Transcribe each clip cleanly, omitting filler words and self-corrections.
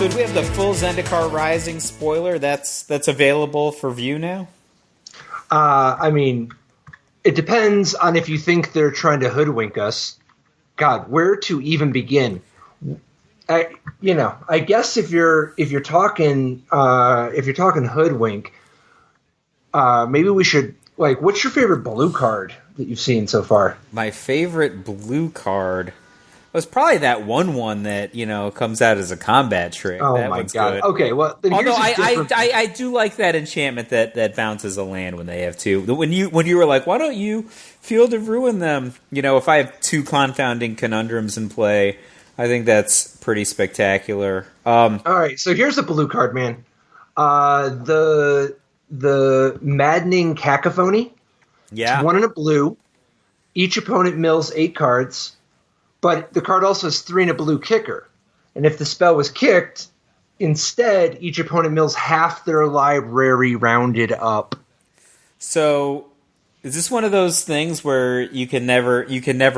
So do we have the full Zendikar Rising spoiler that's available for view now? I mean, it depends on if you think they're trying to hoodwink us. God, where to even begin? I guess if you're talking hoodwink, maybe we should, like, what's your favorite blue card that you've seen so far? My favorite blue card was probably that one that, comes out as a combat trick. Oh that my one's god! good. Okay, well, then although here's I do like that enchantment that bounces a land when they have two. When you were like, why don't you Field of Ruin them? If I have two confounding conundrums in play, I think that's pretty spectacular. All right, so here's the blue card, man. The Maddening Cacophony. Yeah, it's 1 and a blue. Each opponent mills 8 cards. But the card also has 3 and a blue kicker. And if the spell was kicked, instead, each opponent mills half their library rounded up. So, is this one of those things where you can never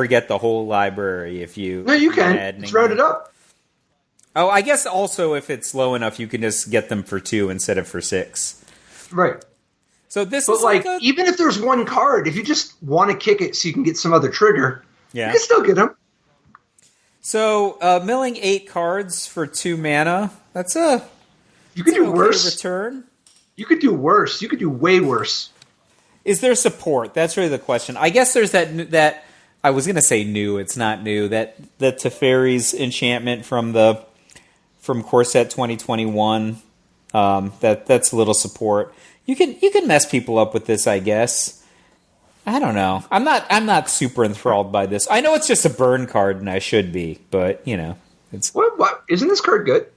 get the whole library if you... No, you can. It's rounded up. Oh, I guess also if it's low enough, you can just get them for 2 instead of for 6. Right. So this but is like even if there's one card, if you just want to kick it so you can get some other trigger, you can still get them. So, milling 8 cards for 2 mana, you could do worse. Return. You could do worse. You could do way worse. Is there support? That's really the question. I guess there's that I was going to say new, it's not new, that the Teferi's enchantment from Core Set 2021, that's a little support. You can mess people up with this, I guess. I don't know. I'm not super enthralled by this. I know it's just a burn card, and I should be, but it's what? Isn't this card good?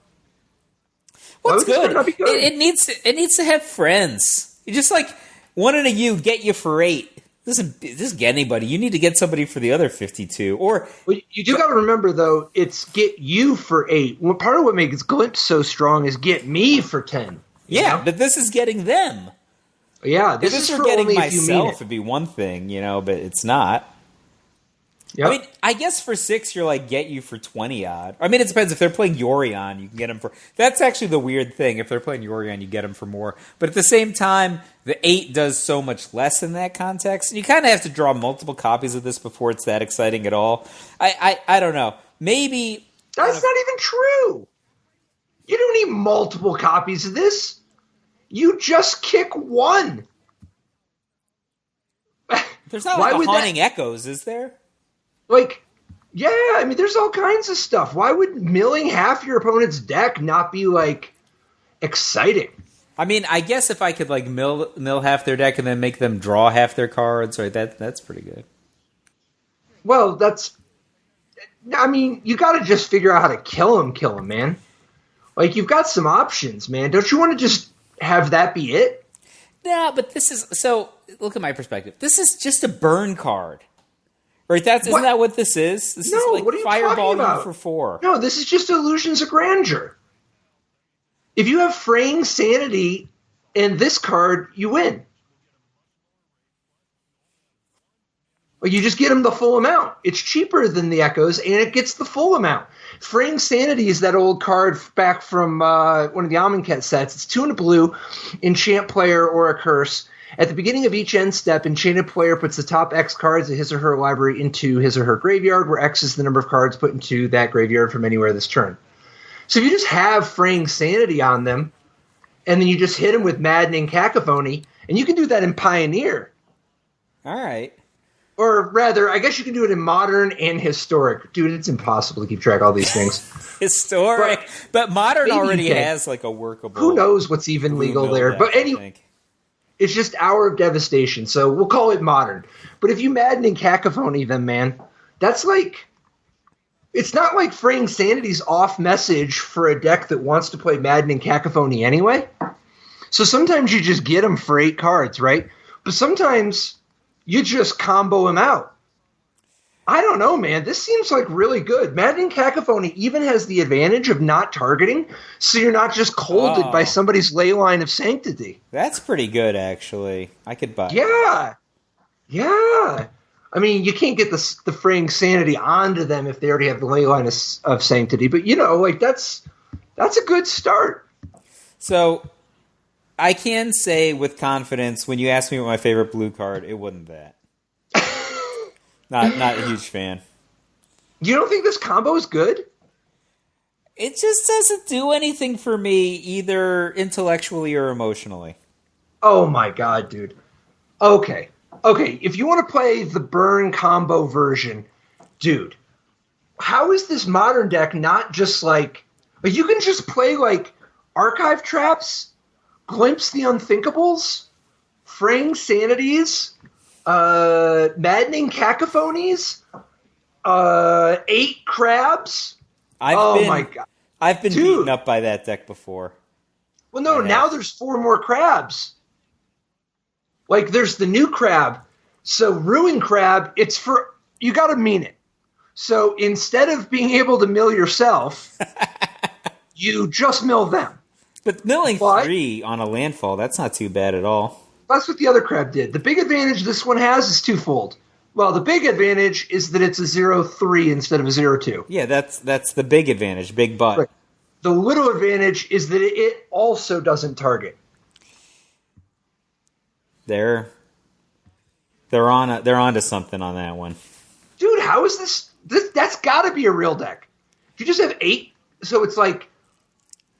What's good? It needs to have friends. You just like one in a U get you for 8. This doesn't get anybody. You need to get somebody for the other 52. Or you do got to remember though, it's get you for 8. Well, part of what makes Glimpse so strong is get me for 10. Yeah, but this is getting them. Yeah, this is for getting myself. It'd be one thing, but it's not. Yep. I mean, I guess for 6, you're like, get you for 20 odd. I mean, it depends. If they're playing Yorion, you can get them for... That's actually the weird thing. If they're playing Yorion, you get them for more. But at the same time, the 8 does so much less in that context. You kind of have to draw multiple copies of this before it's that exciting at all. I don't know. Maybe... That's not even true. You don't need multiple copies of this. You just kick 1. There's not like a Haunting Echoes, is there? Like, yeah, I mean, there's all kinds of stuff. Why would milling half your opponent's deck not be, like, exciting? I mean, I guess if I could, like, mill half their deck and then make them draw half their cards, right, that's pretty good. Well, I mean, you got to just figure out how to kill them, man. Like, you've got some options, man. Don't you want to just have that be it? Yeah, but this is... So, look at my perspective. This is just a burn card. Right, isn't that what this is? This is like what are you Fireball talking about? For 4. No, this is just Illusions of Grandeur. If you have Fraying Sanity and this card, you win. Like, you just get them the full amount. It's cheaper than the Echoes, and it gets the full amount. Fraying Sanity is that old card back from one of the Amonkhet sets. It's 2 and a blue, enchant player or a curse. At the beginning of each end step, enchanted player puts the top X cards of his or her library into his or her graveyard, where X is the number of cards put into that graveyard from anywhere this turn. So if you just have Fraying Sanity on them, and then you just hit them with Maddening Cacophony, and you can do that in Pioneer. All right. Or rather, I guess you can do it in Modern and Historic. Dude, it's impossible to keep track of all these things. Historic. But Modern already has like a workable... Who knows what's even legal there. But anyway... It's just Hour of Devastation, so we'll call it Modern. But if you Maddening Cacophony them, man, that's like... It's not like Fraying Sanity's off message for a deck that wants to play Maddening Cacophony anyway. So sometimes you just get them for 8 cards, right? But sometimes you just combo them out. I don't know, man. This seems like really good. Maddening Cacophony even has the advantage of not targeting, so you're not just colded by somebody's Leyline of Sanctity. That's pretty good, actually. I could buy that. Yeah. I mean, you can't get the Fraying Sanity onto them if they already have the Leyline of Sanctity, but, like, that's That's a good start. So, I can say with confidence, when you ask me what my favorite blue card, it wasn't that. Not a huge fan. You don't think this combo is good? It just doesn't do anything for me, either intellectually or emotionally. Oh my god, dude. Okay, if you want to play the burn combo version, dude, how is this modern deck not just like you can just play like Archive Traps, Glimpse the Unthinkables, Fraying Sanities, Maddening Cacophonies, 8 Crabs. My god. I've been beaten up by that deck before. Well, no, now there's 4 more crabs. Like, there's the new crab. So, Ruin Crab, it's for... You gotta mean it. So, instead of being able to mill yourself, you just mill them. But milling 3 on a landfall, that's not too bad at all. That's what the other crab did. The big advantage this one has is twofold. Well, the big advantage is that it's a 0-3 instead of a 0-2. Yeah, that's the big advantage, big butt. Right. The little advantage is that it also doesn't target. They're onto something on that one. Dude, how is this that's got to be a real deck. If you just have 8, so it's like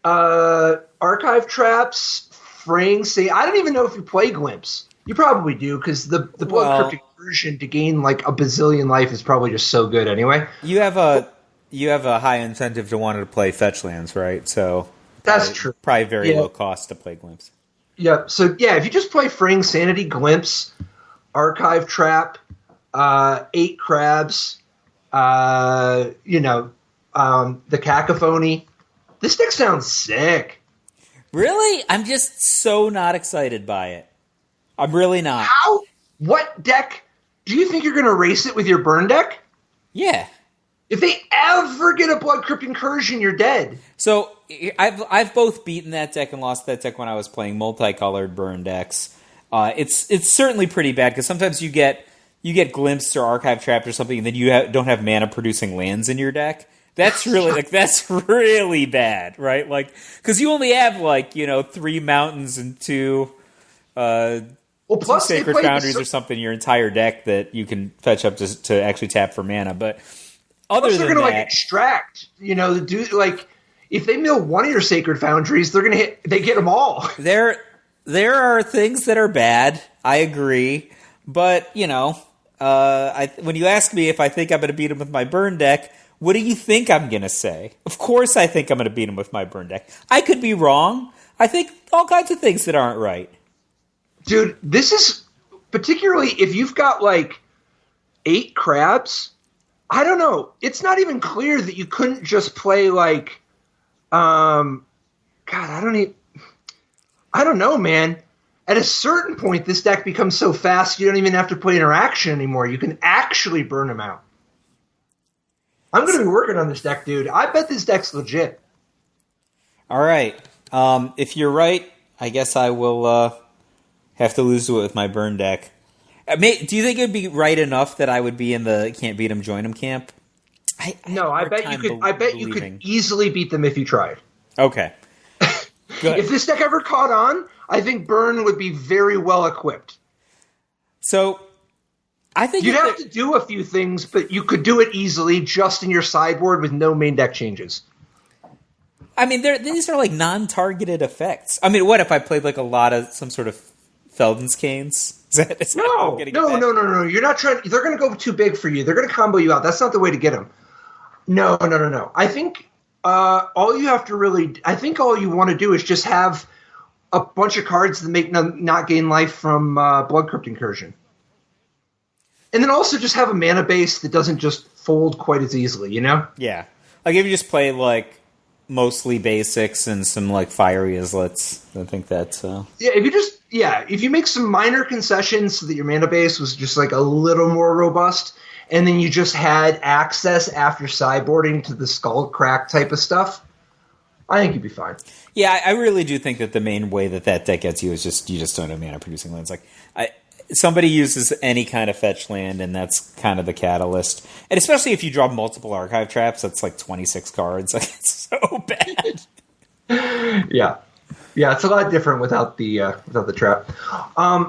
Archive Traps, Fraying Say. I don't even know if you play Glimpse. You probably do, because the Blood Cryptic version to gain like a bazillion life is probably just so good anyway. You have a high incentive to want to play fetch lands, right? So that's true. Probably very low cost to play Glimpse. Yeah. So if you just play Fraying Sanity, Glimpse, Archive Trap, 8 Crabs, the Cacophony, this deck sounds sick. Really? I'm just so not excited by it. I'm really not. How? What deck? Do you think you're going to race it with your burn deck? Yeah. If they ever get a Blood Crypt Incursion, you're dead. So I've both beaten that deck and lost that deck when I was playing multicolored burn decks. It's certainly pretty bad because sometimes you get Glimpse or Archive Trap or something, and then you don't have mana producing lands in your deck. That's really that's really bad, right? Like, because you only have 3 mountains and 2. Plus Sacred Foundries or something in your entire deck that you can fetch up to actually tap for mana. But other than they're going to extract. If they mill one of your Sacred Foundries, they're going to they get them all. There are things that are bad. I agree, but when you ask me if I think I'm going to beat him with my burn deck, what do you think I'm going to say? Of course, I think I'm going to beat him with my burn deck. I could be wrong. I think all kinds of things that aren't right. Dude, this is particularly if you've got 8 crabs. I don't know. It's not even clear that you couldn't just play God, I don't know, man. At a certain point, this deck becomes so fast you don't even have to play interaction anymore. You can actually burn them out. I'm going to be working on this deck, dude. I bet this deck's legit. All right. If you're right, I guess I will have to lose to it with my burn deck. Do you think it would be right enough that I would be in the can't beat 'em, join 'em camp? I bet you could. I bet you could easily beat them if you tried. Okay. Good. If this deck ever caught on, I think burn would be very well equipped. So, I think you'd have to do a few things, but you could do it easily just in your sideboard with no main deck changes. I mean, these are non-targeted effects. I mean, what if I played a lot of some sort of Felden's Canes? No. You're not trying. They're going to go too big for you. They're going to combo you out. That's not the way to get them. No. I think all you want to do is just have a bunch of cards that make not gain life from Blood Crypt Incursion. And then also just have a mana base that doesn't just fold quite as easily, Yeah. If you just play, mostly basics and some, fiery islets, I think that's... if you make some minor concessions so that your mana base was just, a little more robust, and then you just had access after sideboarding to the Skull Crack type of stuff, I think you'd be fine. Yeah, I really do think that the main way that deck gets you is you just don't have mana producing lands. Somebody uses any kind of fetch land, and that's kind of the catalyst. And especially if you draw multiple Archive Traps, that's 26 cards. It's so bad. Yeah. Yeah, it's a lot different without the trap.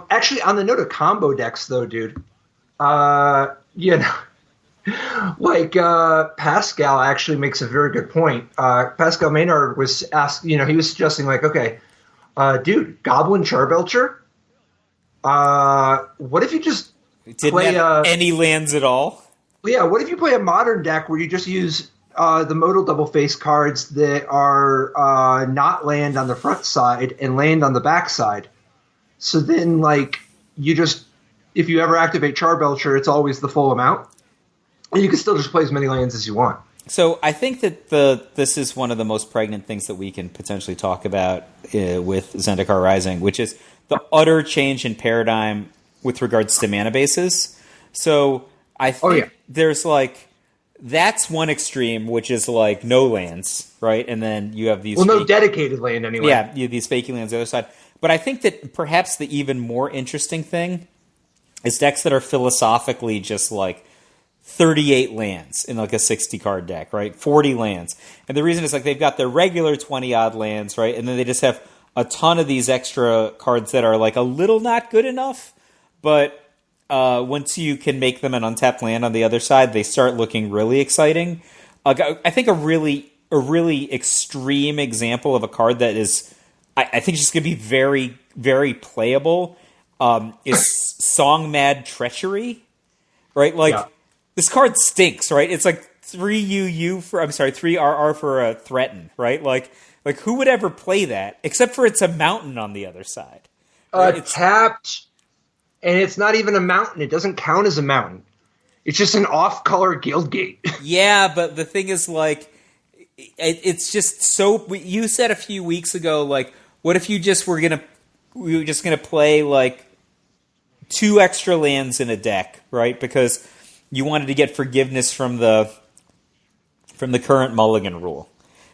Actually, on the note of combo decks, though, dude, you know, like Pascal actually makes a very good point. Pascal Maynard was asked, he was suggesting like, okay, dude, Goblin Charbelcher. What if you just didn't have any lands at all? Yeah, what if you play a modern deck where you just use the modal double face cards that are not land on the front side and land on the back side? So then, like, if you ever activate Charbelcher, it's always the full amount. And you can still just play as many lands as you want. So I think that this is one of the most pregnant things that we can potentially talk about with Zendikar Rising, which is the utter change in paradigm with regards to mana bases. So I think there's like, that's one extreme, which is like no lands, right? And then you have these... no dedicated land anyway. Yeah, you have these fakey lands on the other side. But I think that perhaps the even more interesting thing is decks that are philosophically just like 38 lands in like a 60-card deck, right? 40 lands. And the reason is like they've got their regular 20-odd lands, right? And then they just have a ton of these extra cards that are like a little not good enough, but once you can make them an untapped land on the other side, they start looking really exciting. I think a really extreme example of a card that is, I think, just going to be very, very playable is Song Mad Treachery, right? Like, this card stinks, right? It's like 3 RR for a threaten, right? Like who would ever play that? Except for it's a mountain on the other side. Right? It's tapped. And it's not even a mountain. It doesn't count as a mountain. It's just an off-color Guildgate. Yeah, but the thing is, like, it's just so... You said a few weeks ago, like, what if we were just gonna play, like, 2 extra lands in a deck, right? Because you wanted to get forgiveness from the current mulligan rule.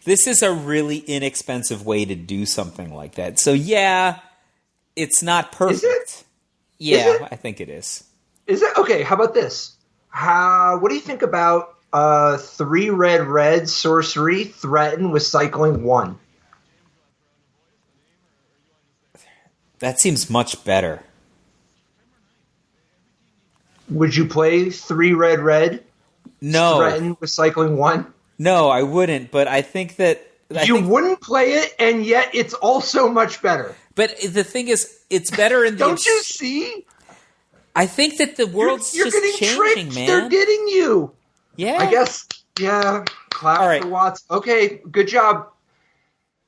This is a really inexpensive way to do something like that. So, yeah, it's not perfect. Is it? Yeah, I think it is. Is it? Okay, how about this? What do you think about 3 red sorcery threaten with cycling 1? That seems much better. Would you play 3 red? No. Threaten with cycling 1? No, I wouldn't, but I think that... wouldn't play it, and yet it's also much better. But the thing is, it's better in the... Don't you see? I think that the world's you're just getting changing, tricked. man. They're getting you. Yeah. I guess, yeah. Clap for Watts. Okay, good job.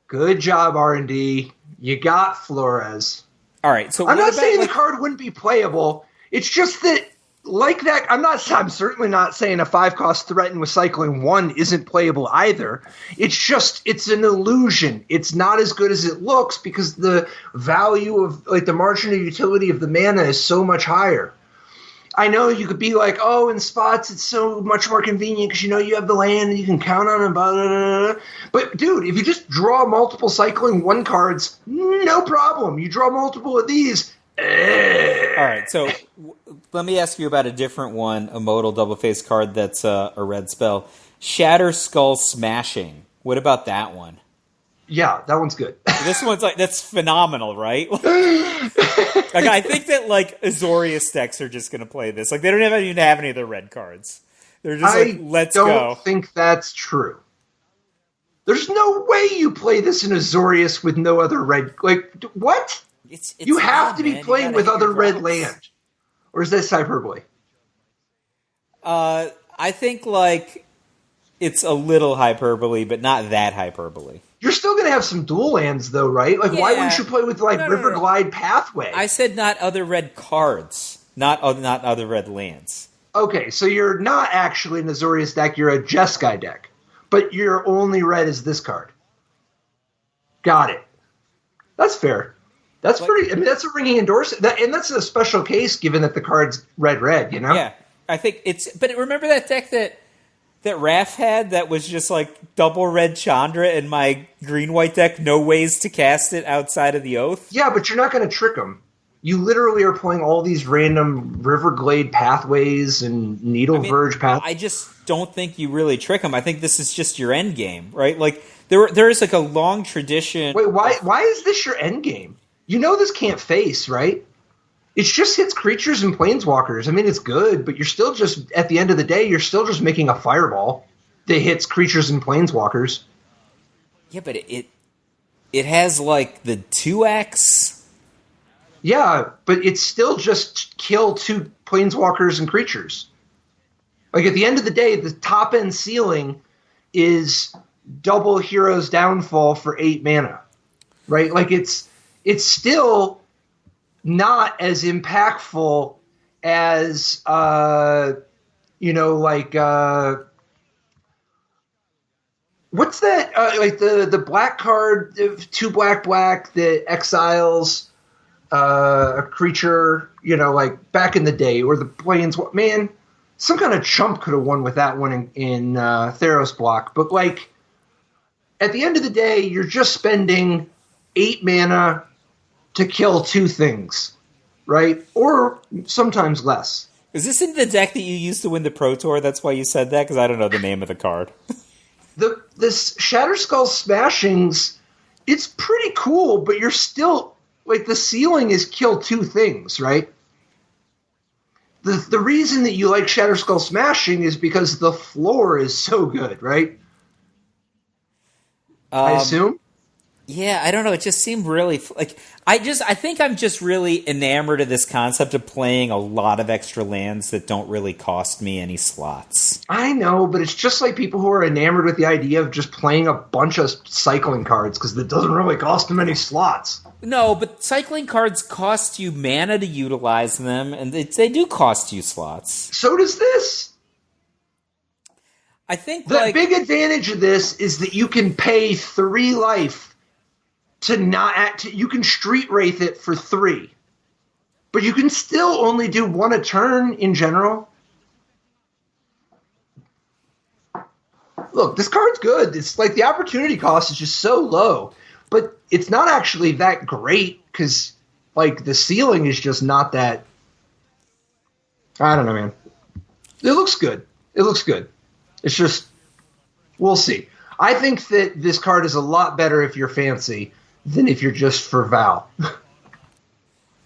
Good job, R&D. You got Flores. All right, so I'm not saying the card wouldn't be playable. It's just that, like that, I'm certainly not saying a 5-cost threaten with cycling 1 isn't playable either. It's an illusion. It's not as good as it looks because the value of, like, the margin of utility of the mana is so much higher. I know you could be like, oh, in spots it's so much more convenient because you have the land and you can count on it, blah, blah, blah. But, dude, if you just draw multiple cycling 1 cards, no problem. You draw multiple of these. All right, so let me ask you about a different one, a modal double-faced card that's a red spell. Shatter Skull Smashing. What about that one? Yeah, that one's good. This one's like, that's phenomenal, right? Like, I think that, like, Azorius decks are just going to play this. Like, they don't even have any of the red cards. They're just like, let's go. I don't think that's true. There's no way you play this in Azorius with no other red. Like, what? You have to be playing with other red land. Or is this hyperbole? I think, like, it's a little hyperbole, but not that hyperbole. You're still going to have some dual lands, though, right? Like, why wouldn't you play with, like, Riverglide Pathway? I said not other red cards, not other red lands. Okay, so you're not actually an Azorius deck, you're a Jeskai deck. But your only red is this card. Got it. That's fair. That's pretty... I mean, that's a ringing endorsement. And that's a special case, given that the card's red, you know? Yeah, I think it's... But remember that deck that Raph had that was just like double red Chandra and my green-white deck, no ways to cast it outside of the Oath? Yeah, but you're not going to trick them. You literally are playing all these random Riverglade Pathways and Needle Verge Pathways. I just don't think you really trick them. I think this is just your end game, right? Like, there is like a long tradition. Wait, why is this your end game? You know this can't face, right? It just hits creatures and planeswalkers. I mean, it's good, but you're still just, at the end of the day, you're still just making a fireball that hits creatures and planeswalkers. Yeah, but it has like the 2x. Yeah, but it's still just kill 2 planeswalkers and creatures. Like, at the end of the day, the top end ceiling is double Hero's Downfall for 8 mana. Right? Like, it's still not as impactful as, what's that? Like the black card, 2 black that exiles a creature, like back in the day, or the planes. Man, some kind of chump could have won with that one in Theros block. But like, at the end of the day, you're just spending 8 mana to kill 2 things, right? Or sometimes less. Is this in the deck that you used to win the Pro Tour? That's why you said that? Because I don't know the name of the card. This Shatterskull Smashings, it's pretty cool, but you're still, like, the ceiling is kill 2 things, right? The reason that you like Shatterskull Smashing is because the floor is so good, right? I assume? Yeah, I don't know. It just seemed really like I think I'm just really enamored of this concept of playing a lot of extra lands that don't really cost me any slots. I know, but it's just like people who are enamored with the idea of just playing a bunch of cycling cards because it doesn't really cost them any slots. No, but cycling cards cost you mana to utilize them, and they do cost you slots. So does this. I think the big advantage of this is that you can pay 3 life to not act. You can Street Wraith it for 3, but you can still only do 1 a turn in general. Look, this card's good. It's like the opportunity cost is just so low, but it's not actually that great because, like, the ceiling is just not that. I don't know, man. It looks good. It's just, we'll see. I think that this card is a lot better if you're fancy than if you're just for Val.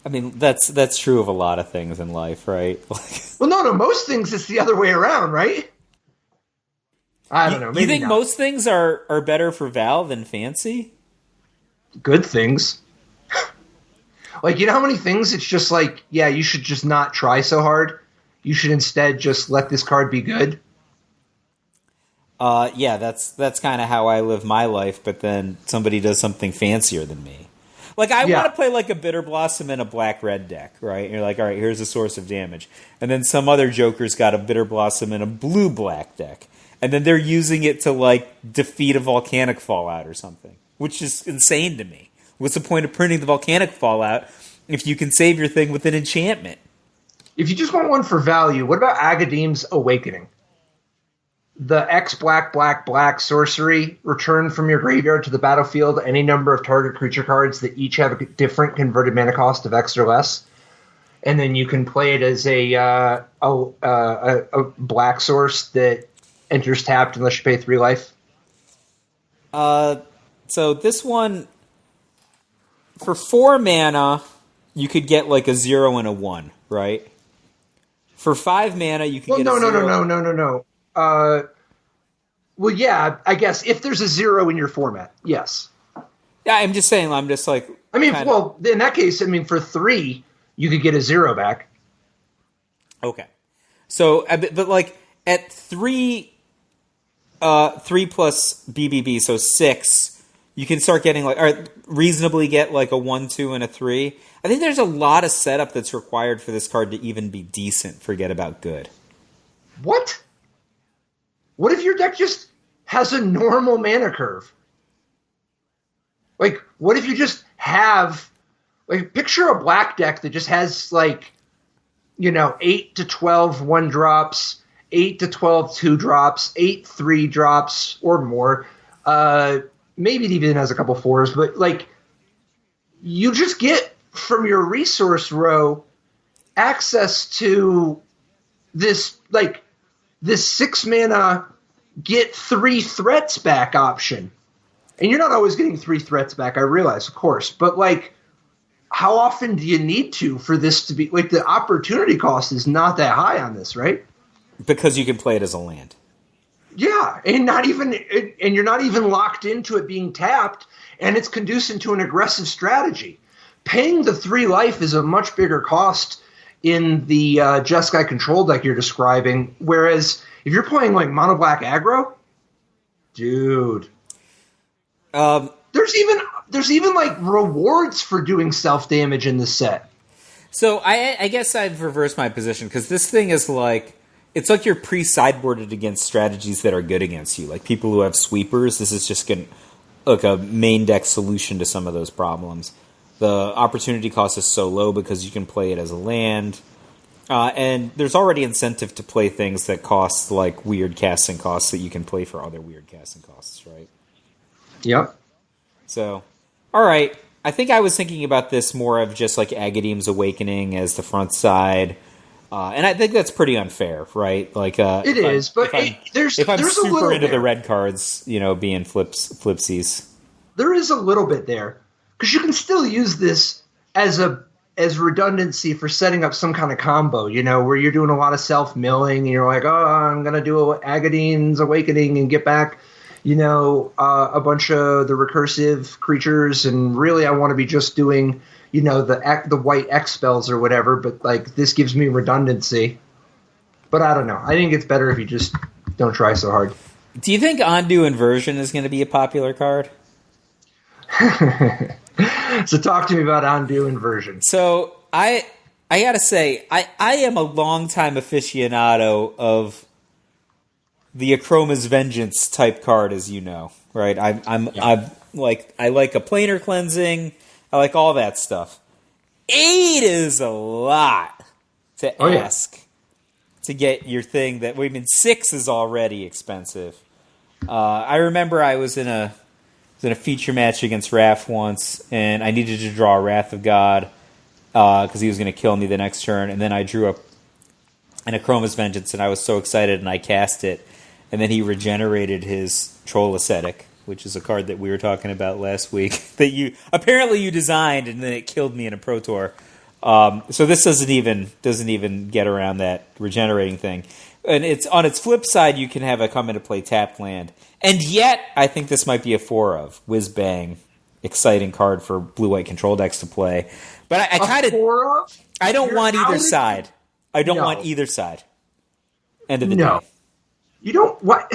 I mean, that's true of a lot of things in life, right? Well, no, most things it's the other way around, right? I don't know. Maybe you think not. Most things are better for Val than fancy? Good things. Like, you know how many things it's just like, yeah, you should just not try so hard. You should instead just let this card be good. Yeah, that's kind of how I live my life, but then somebody does something fancier than me. Like, I want to play like a Bitter Blossom in a black-red deck, right? And you're like, all right, here's a source of damage. And then some other joker's got a Bitter Blossom in a blue-black deck. And then they're using it to, like, defeat a Volcanic Fallout or something, which is insane to me. What's the point of printing the Volcanic Fallout if you can save your thing with an enchantment? If you just want one for value, what about Agadeem's Awakening? The X black sorcery, return from your graveyard to the battlefield any number of target creature cards that each have a different converted mana cost of X or less. And then you can play it as a black source that enters tapped unless you pay 3 life. So this one, for 4 mana, you could get like a 0 and a 1, right? For 5 mana, you could get a 0. No. Well, yeah, I guess if there's a 0 in your format, yes. Yeah, I'm just saying. I'm just like. I mean, well, in that case, I mean, for 3, you could get a 0 back. Okay, so but like at 3 plus BBB, so 6, you can start getting like, or reasonably get like a 1, 2, and a 3. I think there's a lot of setup that's required for this card to even be decent. Forget about good. What? What if your deck just has a normal mana curve? Like, what if you just have, like, picture a black deck that just has, like, 8 to 12 1-drops, 8 to 12 2-drops, 8 3-drops, or more. Maybe it even has a couple 4s, but, like, you just get from your resource row access to this 6 mana get 3 threats back option. And you're not always getting 3 threats back, I realize, of course. But, like, how often do you need to for this to be... Like, the opportunity cost is not that high on this, right? Because you can play it as a land. Yeah, and you're not even locked into it being tapped, and it's conducive to an aggressive strategy. Paying the 3 life is a much bigger cost in the Jeskai control deck you're describing, whereas if you're playing like mono black aggro, dude, there's even like rewards for doing self damage in this set. So I guess I'd reverse my position, because this thing is like, it's like you're pre-sideboarded against strategies that are good against you, like people who have sweepers. This is just like a main deck solution to some of those problems. The opportunity cost is so low because you can play it as a land. And there's already incentive to play things that cost like weird casting costs that you can play for other weird casting costs, right? Yep. So, all right. I think I was thinking about this more of just like Agadeem's Awakening as the front side. And I think that's pretty unfair, right? Like it is, but if I'm there's super into there. the red cards, being flipsies. There is a little bit there. Because you can still use this as redundancy for setting up some kind of combo, where you're doing a lot of self-milling, and you're like, oh, I'm going to do Agadeem's Awakening and get back, a bunch of the recursive creatures, and really I want to be just doing, the white X spells or whatever, but, like, this gives me redundancy. But I don't know. I think it's better if you just don't try so hard. Do you think Undo Inversion is going to be a popular card? So talk to me about Undo Inversion. So I gotta say, I am a longtime aficionado of the Akroma's Vengeance type card, as you know, right? I like a planar cleansing. I like all that stuff. 8 is a lot to ask to get your thing. 6 is already expensive. I remember I was in a feature match against Raph once, and I needed to draw Wrath of God because he was going to kill me the next turn, and then I drew up an Akroma's Vengeance, and I was so excited, and I cast it, and then he regenerated his Troll Ascetic, which is a card that we were talking about last week, that you designed, and then it killed me in a Pro Tour. So this doesn't even get around that regenerating thing. And it's on its flip side, you can have a come into play tapped land. And yet, I think this might be a 4 of Whiz Bang, exciting card for blue-white control decks to play. But I kind of, I don't want either side. I don't want either side. End of the day. You don't. What?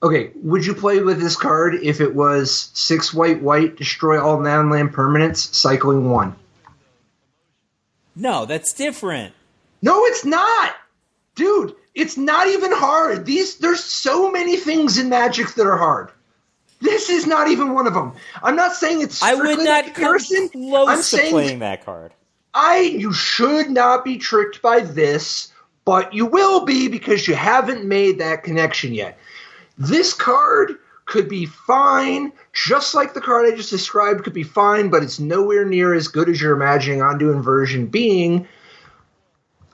Okay, would you play with this card if it was 6 white, destroy all non-land permanents, cycling 1? No, that's different. No, it's not. Dude, it's not even hard. There's so many things in Magic that are hard. This is not even one of them. I'm not saying it's strictly I would not come close to playing that card. You should not be tricked by this, but you will be because you haven't made that connection yet. This card could be fine, just like the card I just described could be fine, but it's nowhere near as good as you're imagining Undo Inversion being.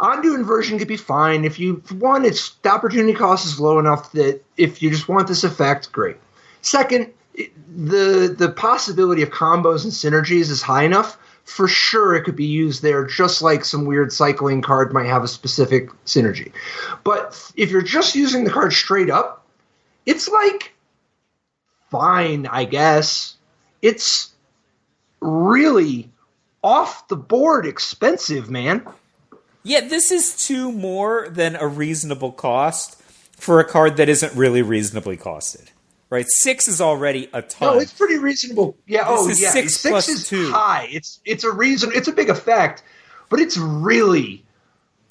Undo Inversion could be fine. If the opportunity cost is low enough that if you just want this effect, great. Second, the possibility of combos and synergies is high enough. For sure, it could be used there, just like some weird cycling card might have a specific synergy. But if you're just using the card straight up, it's like fine, I guess. It's really off the board expensive, man. Yeah, this is 2 more than a reasonable cost for a card that isn't really reasonably costed. Right? 6 is already a ton. No, it's pretty reasonable. Yeah, this is 6 plus is 2. High. It's a big effect, but it's really,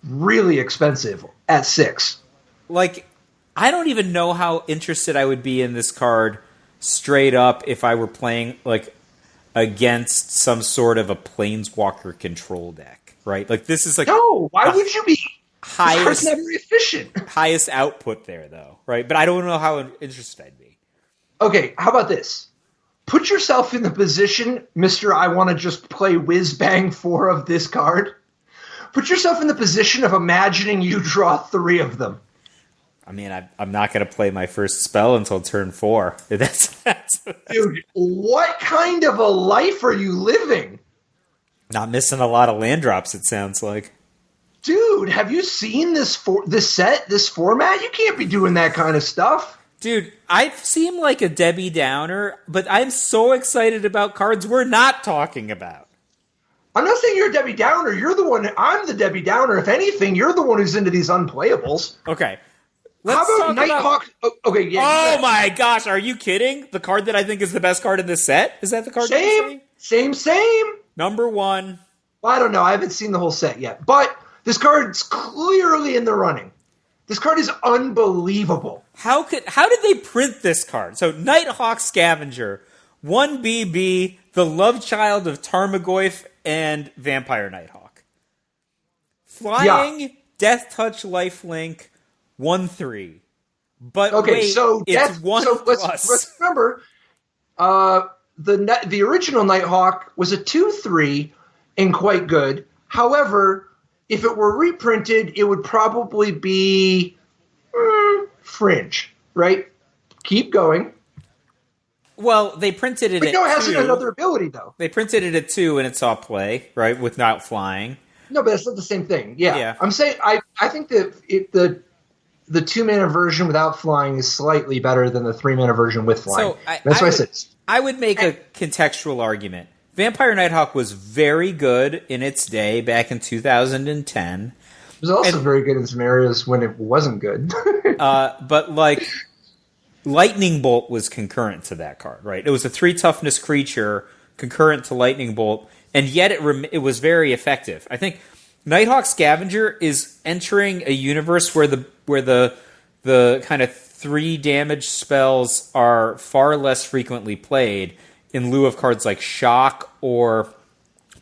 really expensive at 6. Like, I don't even know how interested I would be in this card straight up if I were playing like against some sort of a Planeswalker control deck. Right, like this is like why would you be? Highest, this card's never efficient. Highest output there, though, right? But I don't know how interested I'd be. Okay, how about this? Put yourself in the position, Mr. I want to just play Whiz Bang 4 of this card. Put yourself in the position of imagining you draw 3 of them. I mean, I'm not going to play my first spell until turn 4. That's Dude, what kind of a life are you living? Not missing a lot of land drops, it sounds like. Dude, have you seen this format? You can't be doing that kind of stuff. Dude, I seem like a Debbie Downer, but I'm so excited about cards we're not talking about. I'm not saying you're a Debbie Downer. You're the one. I'm the Debbie Downer. If anything, you're the one who's into these unplayables. Okay. How about Nighthawk? Okay, yeah. Oh my gosh, are you kidding? The card that I think is the best card in this set? Is that the card? Same. Number 1. Well, I don't know. I haven't seen the whole set yet. But this card's clearly in the running. This card is unbelievable. How did they print this card? So Nighthawk Scavenger, 1BB, the love child of Tarmogoyf and Vampire Nighthawk. Flying, Death Touch, Lifelink, 1/3. But okay, wait, so it's 1 plus. Let's remember, the original Nighthawk was a 2/3 and quite good. However, if it were reprinted, it would probably be fringe, right? Keep going. Well, they printed it but at 2. No, it has another ability, though. They printed it at 2 and it saw play, right, without flying. No, but it's not the same thing. Yeah. I'm saying I think that the 2-mana version without flying is slightly better than the 3-mana version with flying. So that's why I said. I would make a contextual argument. Vampire Nighthawk was very good in its day back in 2010. It was also very good in some areas when it wasn't good. But like Lightning Bolt was concurrent to that card, right? It was a 3 toughness creature concurrent to Lightning Bolt, and yet it was very effective. I think Nighthawk Scavenger is entering a universe where the kind of 3 damage spells are far less frequently played in lieu of cards like Shock or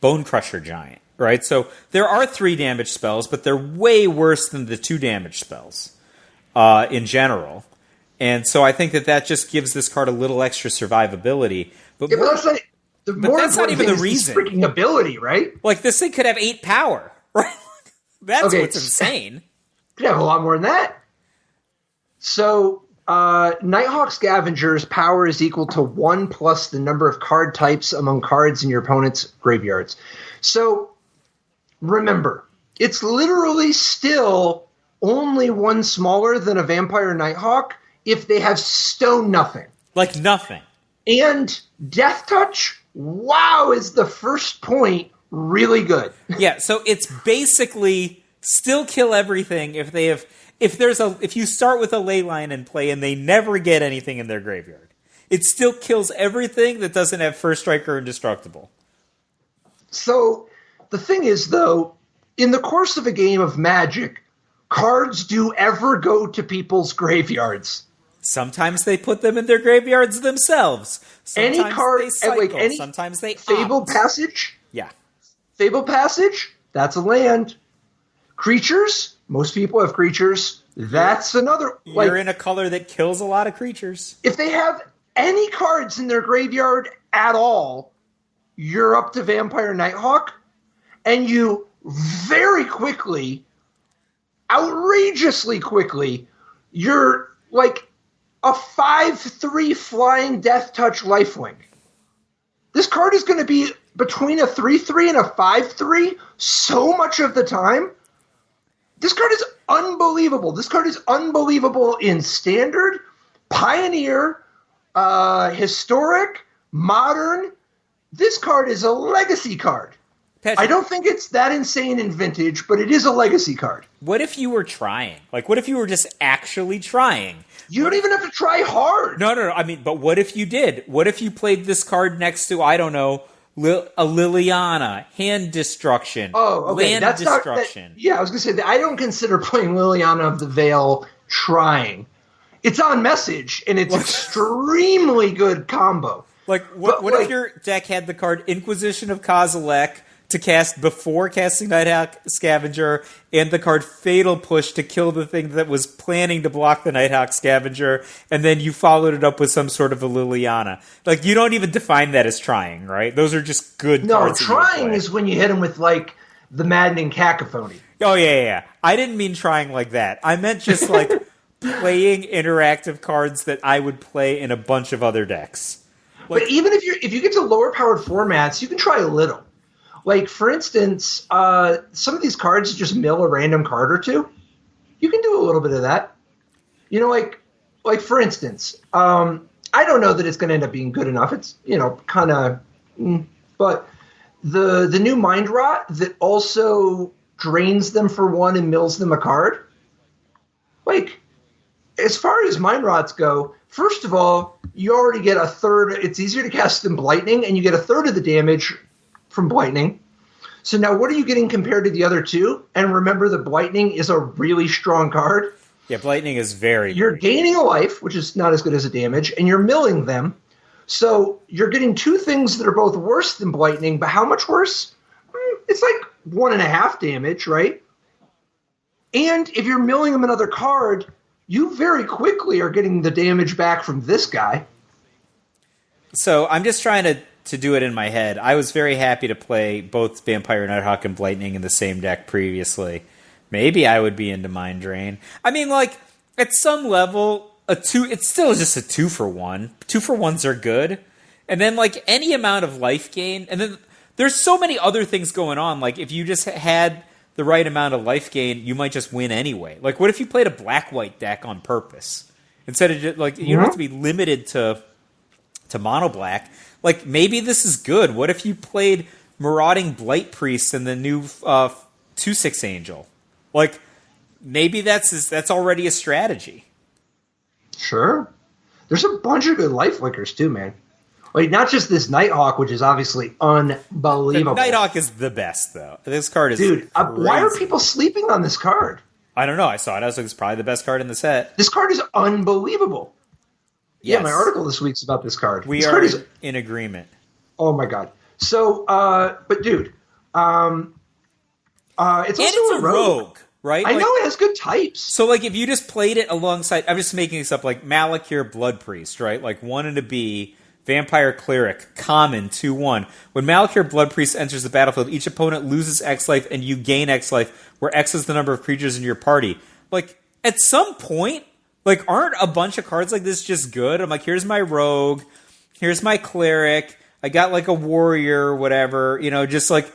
Bone Crusher Giant, right? So there are 3 damage spells, but they're way worse than the 2 damage spells in general. And so I think that just gives this card a little extra survivability. But that's not even the reason. Freaking ability, right? Like, this thing could have 8 power, right? That's what's insane. Could have a lot more than that. So, Nighthawk Scavenger's power is equal to 1 plus the number of card types among cards in your opponent's graveyards. So, remember, it's literally still only 1 smaller than a Vampire Nighthawk if they have stone nothing. Like nothing. And Death Touch, wow, is the first point really good. Yeah, so it's basically still kill everything if you start with a Leyline in play and they never get anything in their graveyard. It still kills everything that doesn't have First Strike or Indestructible. So the thing is, though, in the course of a game of Magic, cards do ever go to people's graveyards. Sometimes they put them in their graveyards themselves. Sometimes any card, they cycle. like any sometimes they Fabled Passage. Yeah. Fabled Passage, that's a land. Creatures, most people have creatures. That's another. You're in a color that kills a lot of creatures. If they have any cards in their graveyard at all, you're up to Vampire Nighthawk, and you very quickly, outrageously quickly, you're like a 5/3 flying Death Touch lifelink. This card is going to be between a 3/3 and a 5/3 so much of the time. This card is unbelievable. This card is unbelievable in Standard, Pioneer, Historic, Modern. This card is a legacy card. Patrick, I don't think it's that insane in Vintage, but it is a legacy card. What if you were trying? Like, what if you were just actually trying? You don't even have to try hard. No. I mean, but what if you did? What if you played this card next to, I don't know, a Liliana, Hand Destruction, Land Destruction? I was going to say that I don't consider playing Liliana of the Veil trying. It's on message, and it's extremely good combo. Like, what if your deck had the card Inquisition of Kozilek to cast before casting Nighthawk Scavenger, and the card Fatal Push to kill the thing that was planning to block the Nighthawk Scavenger, and then you followed it up with some sort of a Liliana? Like, you don't even define that as trying, right? Those are just good cards. No, trying is when you hit them with, like, the Maddening Cacophony. Oh, yeah. I didn't mean trying like that. I meant just, like, playing interactive cards that I would play in a bunch of other decks. Like, but even if you get to lower powered formats, you can try a little. Like, for instance, some of these cards just mill a random card or two. You can do a little bit of that. You know, like for instance, I don't know that it's going to end up being good enough. It's, kind of, but the new Mind Rot that also drains them for one and mills them a card. Like, as far as Mind Rots go, first of all, you already get a third. It's easier to cast than Blightning, and you get a third of the damage from Blightning. So now what are you getting compared to the other two? And remember, the Blightning is a really strong card. Yeah, Blightning is very... You're gaining a life, which is not as good as a damage, and you're milling them. So you're getting two things that are both worse than Blightning, but how much worse? It's like 1.5 damage, right? And if you're milling them another card, you very quickly are getting the damage back from this guy. So I'm just trying to do it in my head. I was very happy to play both Vampire Nighthawk and Blightning in the same deck previously. Maybe I would be into Mind Drain. I mean, like, at some level, it's still just a 2-for-1. 2-for-1s are good. And then, like, any amount of life gain. And then there's so many other things going on. Like, if you just had the right amount of life gain, you might just win anyway. Like, what if you played a black-white deck on purpose? Instead of just, like, you don't have to be limited to mono-black. Like, maybe this is good. What if you played Marauding Blight Priest and the new 2/6 Angel? Like, maybe that's already a strategy. Sure. There's a bunch of good life flickers, too, man. Like, not just this Nighthawk, which is obviously unbelievable. The Nighthawk is the best, though. This card is Dude, why are people sleeping on this card? I don't know. I saw it. I was like, it's probably the best card in the set. This card is unbelievable. Yes. Yeah, my article this week's about this card. We this are card is in agreement. Oh, my God. So, but dude, it's also a rogue. Right? I know it has good types. So, like, if you just played it alongside... I'm just making this up, like, Malakir Blood Priest, right? Like, 1 and a B, Vampire Cleric, common, 2/1. When Malakir Blood Priest enters the battlefield, each opponent loses X life and you gain X life, where X is the number of creatures in your party. Like, at some point, like, aren't a bunch of cards like this just good? I'm like, here's my Rogue, here's my Cleric, I got, like, a Warrior or whatever, just, like...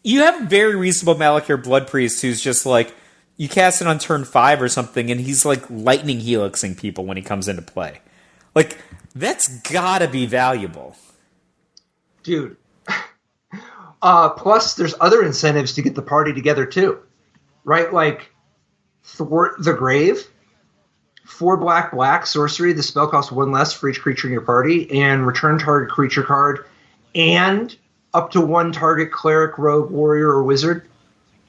You have a very reasonable Malakir Blood Priest who's just like, you cast it on turn 5 or something, and he's like lightning helixing people when he comes into play. Like, that's gotta be valuable. Dude. Plus, there's other incentives to get the party together, too. Right? Like, Thwart the Grave, 4 black, sorcery, the spell costs 1 less for each creature in your party, and return target creature card, and... up to 1 target cleric, rogue, warrior, or wizard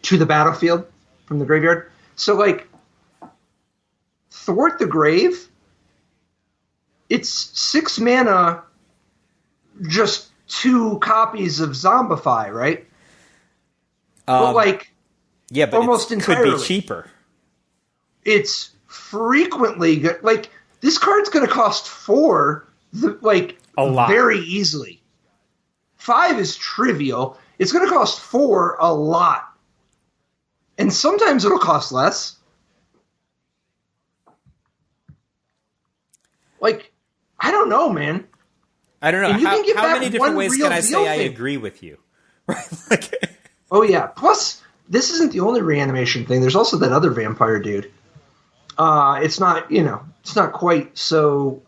to the battlefield from the graveyard. So, like, Thwart the Grave, it's 6 mana, just 2 copies of Zombify, right? But, like, yeah, but almost entirely. Could be cheaper. It's frequently good. Like, this card's going to cost 4, a lot. Very easily. 5 is trivial. It's going to cost 4 a lot. And sometimes it'll cost less. Like, I don't know, man. I don't know. How many different ways can I say I agree with you? Oh, yeah. Plus, this isn't the only reanimation thing. There's also that other vampire dude. It's not, it's not quite so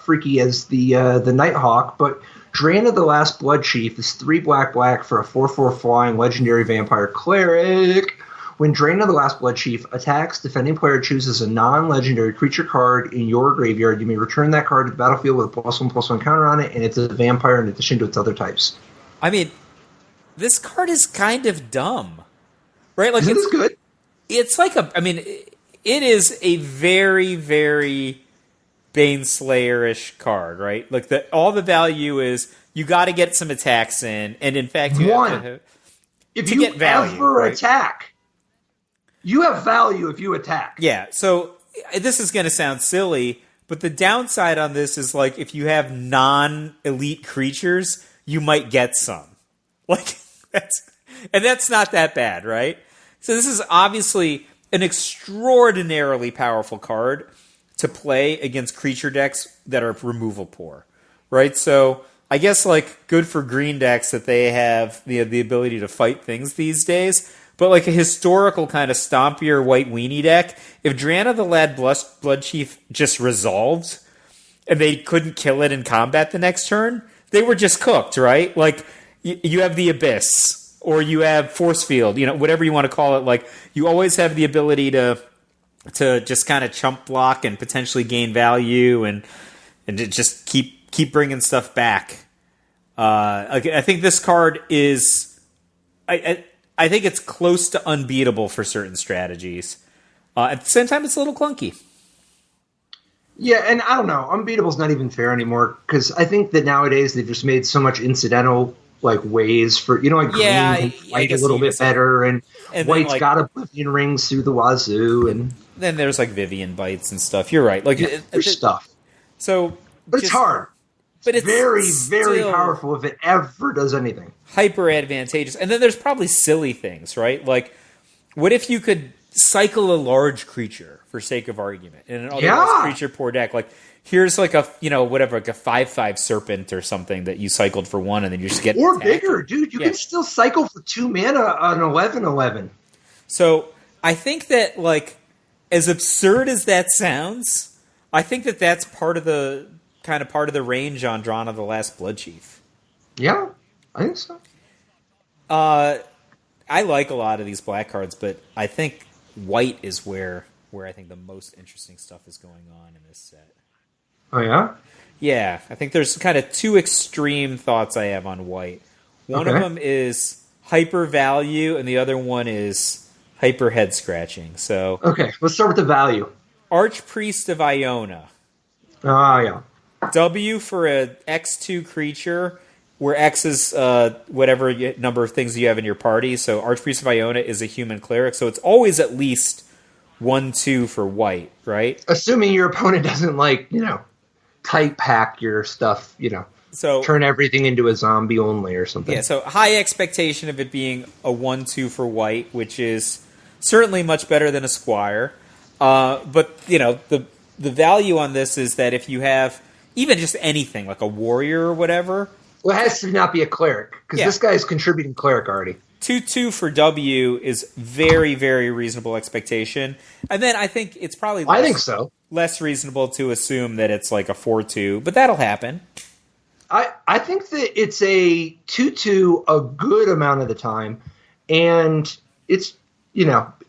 freaky as the Nighthawk, but... Drain of the Last Blood Chief is 3 black for a 4/4 flying legendary vampire cleric. When Drain of the Last Blood Chief attacks, defending player chooses a non-legendary creature card in your graveyard. You may return that card to the battlefield with a +1/+1 counter on it, and it's a vampire in addition to its other types. I mean, this card is kind of dumb, right? Like, Isn't this good? It's like it is a very, very Baneslayer-ish card, right? Like, all the value is you got to get some attacks in, and in fact, you have to if you get value, ever right? attack, you have value if you attack. Yeah, so this is going to sound silly, but the downside on this is, like, if you have non-elite creatures, you might get some. Like, that's not that bad, right? So this is obviously... an extraordinarily powerful card to play against creature decks that are removal poor, right? So I guess like good for green decks that they have the ability to fight things these days. But like a historical kind of stompier white weenie deck, if Drana the Lad Bloodchief just resolved and they couldn't kill it in combat the next turn, they were just cooked, right? Like you have the Abyss or you have Force Field, whatever you want to call it. Like you always have the ability to just kind of chump block and potentially gain value and to just keep bringing stuff back. I think this card is, I think it's close to unbeatable for certain strategies. At the same time, it's a little clunky. Yeah, and I don't know, unbeatable's not even fair anymore because I think that nowadays they've just made so much incidental like ways for like green can fight a little bit better, and white's like, got Oblivion rings through the wazoo, and then there's like Vivian bites and stuff. You're right, like there's stuff. So, but it's hard. But it's very, very powerful if it ever does anything. Hyper advantageous, and then there's probably silly things, right? Like, what if you could cycle a large creature for sake of argument in an otherwise creature poor deck? Like, here's like a whatever, like a 5/5 serpent or something that you cycled for 1, and then you just get or bigger, dude. You can still cycle for 2 mana on 11/11. So I think that, like, as absurd as that sounds, I think that that's part of the range on Drana the Last Bloodchief. Yeah, I think so. I like a lot of these black cards, but I think white is where I think the most interesting stuff is going on in this set. Oh, yeah? Yeah, I think there's kind of 2 extreme thoughts I have on white. One of them is hyper value, and the other one is hyper head scratching. So, okay, let's start with the value. Archpriest of Iona. Oh, yeah. W for a X2 creature, where X is whatever number of things you have in your party. So Archpriest of Iona is a human cleric, so it's always at least 1/2 for white, right? Assuming your opponent doesn't type hack your stuff, so turn everything into a zombie only or something. Yeah, so high expectation of it being a 1/2 for white, which is certainly much better than a Squire. But the value on this is that if you have even just anything like a warrior or whatever. Well, it has to not be a cleric, because this guy is contributing cleric already. 2/2 for W is very, very reasonable expectation. And then I think it's probably less reasonable to assume that it's like a 4/2, but that'll happen. I think that it's a 2/2 a good amount of the time, and it's,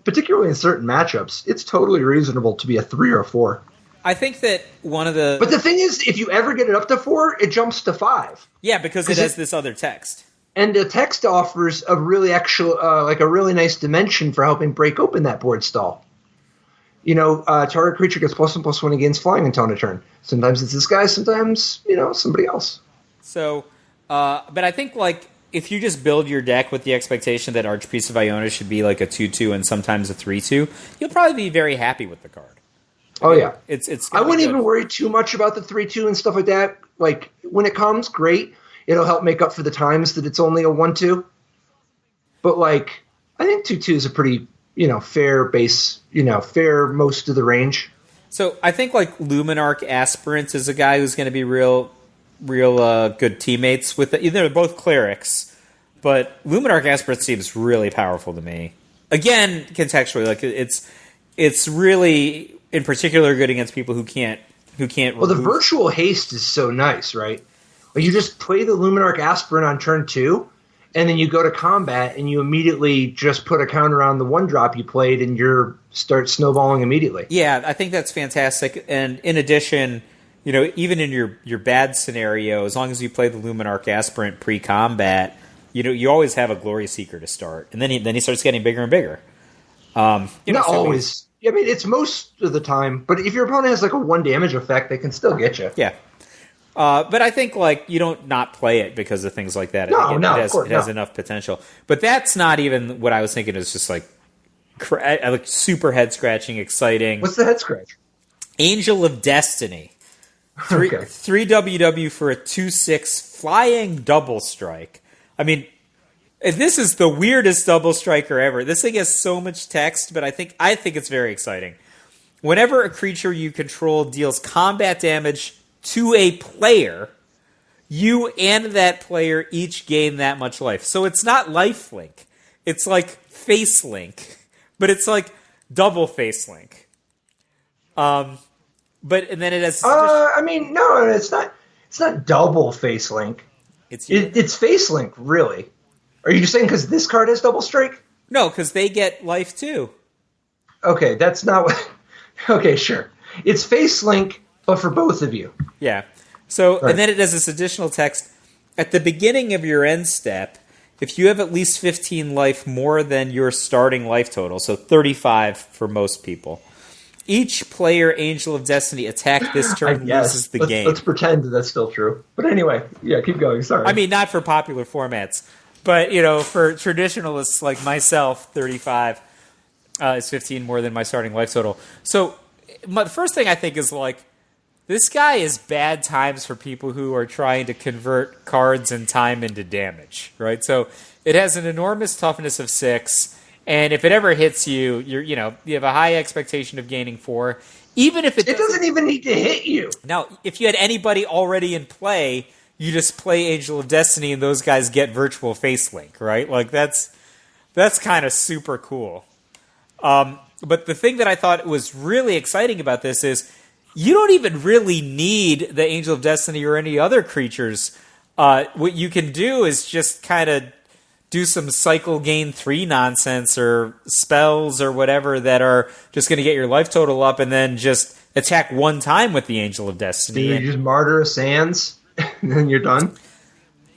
particularly in certain matchups, it's totally reasonable to be a 3 or a 4. I think that But the thing is, if you ever get it up to 4, it jumps to 5. Yeah, because it has this other text. And the text offers a really a really nice dimension for helping break open that board stall. Target creature gets +1/+1 against flying until end of turn. Sometimes it's this guy, sometimes, somebody else. So, but I think, like, if you just build your deck with the expectation that Archpriest of Iona should be like a 2/2 and sometimes a 3/2, you'll probably be very happy with the card. Oh, yeah. It's. I wouldn't even worry too much about the 3/2 and stuff like that. Like, when it comes, great. It'll help make up for the times that it's only a 1/2. But, like, I think 2/2 is a pretty, fair base, fair most of the range. So I think, like, Luminarch Aspirant is a guy who's going to be real good teammates with it. They're both clerics, but Luminarch Aspirant seems really powerful to me. Again, contextually, like, it's really in particular good against people who can't. Well, the virtual haste is so nice, right? Like, you just play the Luminarch Aspirant on turn 2, and then you go to combat, and you immediately just put a counter on the 1-drop you played, and you start snowballing immediately. Yeah, I think that's fantastic. And in addition, even in your bad scenario, as long as you play the Luminarch Aspirant pre-combat, you always have a Glory Seeker to start, and then he starts getting bigger and bigger. Not always. I mean, it's most of the time, but if your opponent has like a 1 damage effect, they can still get you. Yeah. But I think, like, you don't not play it because of things like that. It has enough potential. But that's not even what I was thinking. It's just like super head scratching, exciting. What's the head scratch? Angel of Destiny. 3 WW for a 2/6 flying double strike. I mean, And this is the weirdest double striker ever. This thing has so much text, but I think it's very exciting. Whenever a creature you control deals combat damage to a player, you and that player each gain that much life. So it's not lifelink. It's like face link, but it's like double face link. And then it has. No, it's not. It's not double face link. It's face link, really. Are you saying because this card has double strike? No, because they get life too. Okay, that's not what. Okay, sure. It's face link, but for both of you. Yeah. So, right. And then it has this additional text. At the beginning of your end step, if you have at least 15 life more than your starting life total, so 35 for most people, each player Angel of Destiny attack this turn loses the game. Let's pretend that's still true. But anyway, yeah, keep going. Sorry. I mean, not for popular formats. But, for traditionalists like myself, 35 is 15 more than my starting life total. So the first thing I think is, this guy is bad times for people who are trying to convert cards and time into damage, right? So it has an enormous toughness of 6, and if it ever hits you, you have a high expectation of gaining 4. Even if it doesn't even need to hit you. Now, if you had anybody already in play, you just play Angel of Destiny, and those guys get virtual face link, right? That's kind of super cool. But the thing that I thought was really exciting about this is you don't even really need the Angel of Destiny or any other creatures. What you can do is just kind of do some cycle gain 3 nonsense or spells or whatever that are just going to get your life total up, and then just attack one time with the Angel of Destiny. So you just Martyr of Sands, and then you're done?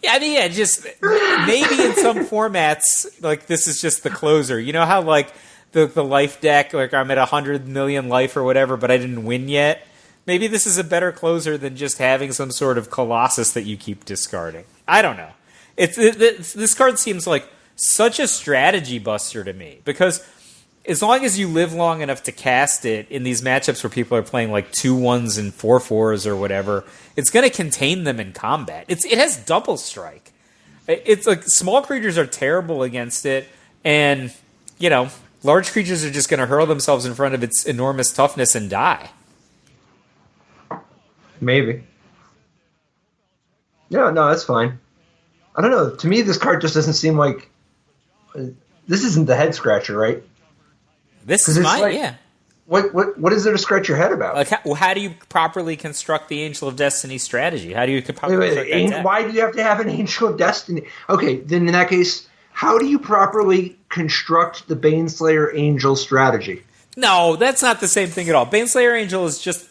Yeah, just maybe in some formats, this is just the closer. You know how, the life deck, I'm at 100 million life or whatever, but I didn't win yet? Maybe this is a better closer than just having some sort of Colossus that you keep discarding. I don't know. This card seems like such a strategy buster to me, because as long as you live long enough to cast it in these matchups where people are playing 2/1s and 4/4s or whatever, it's going to contain them in combat. It has double strike. It's small creatures are terrible against it, and large creatures are just going to hurl themselves in front of its enormous toughness and die. Maybe. No, that's fine. I don't know. To me, this card just doesn't seem like... this isn't the head scratcher, right? This is mine, yeah. What is there to scratch your head about? How do you properly construct the Angel of Destiny strategy? How do you properly construct that? Why do you have to have an Angel of Destiny? Okay, then in that case, how do you properly construct the Baneslayer Angel strategy? No, that's not the same thing at all. Baneslayer Angel is just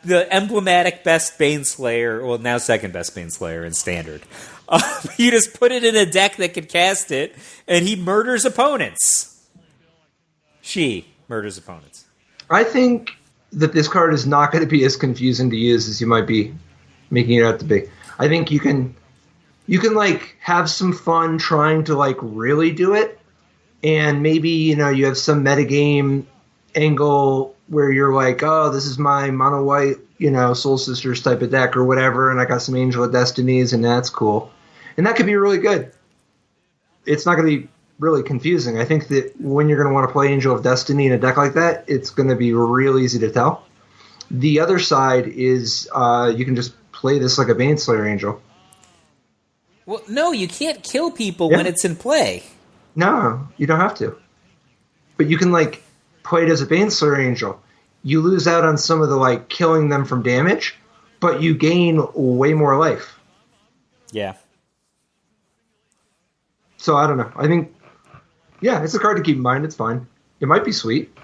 the emblematic best Baneslayer, well, now second best Baneslayer in Standard. You just put it in a deck that can cast it, and he murders opponents. She murders opponents. I think that this card is not going to be as confusing to use as you might be making it out to be. I think you can have some fun trying to really do it, and maybe you have some metagame angle where you're oh, this is my mono white Soul Sisters type of deck or whatever, and I got some Angel of Destinies, and that's cool, and that could be really good. It's not going to be really confusing. I think that when you're going to want to play Angel of Destiny in a deck like that, it's going to be real easy to tell. The other side is you can just play this like a Baneslayer Angel. Well, no, you can't kill people when it's in play. No, you don't have to. But you can play it as a Baneslayer Angel. You lose out on some of the killing them from damage, but you gain way more life. Yeah. So I don't know. I think, it's a card to keep in mind. It's fine. It might be sweet.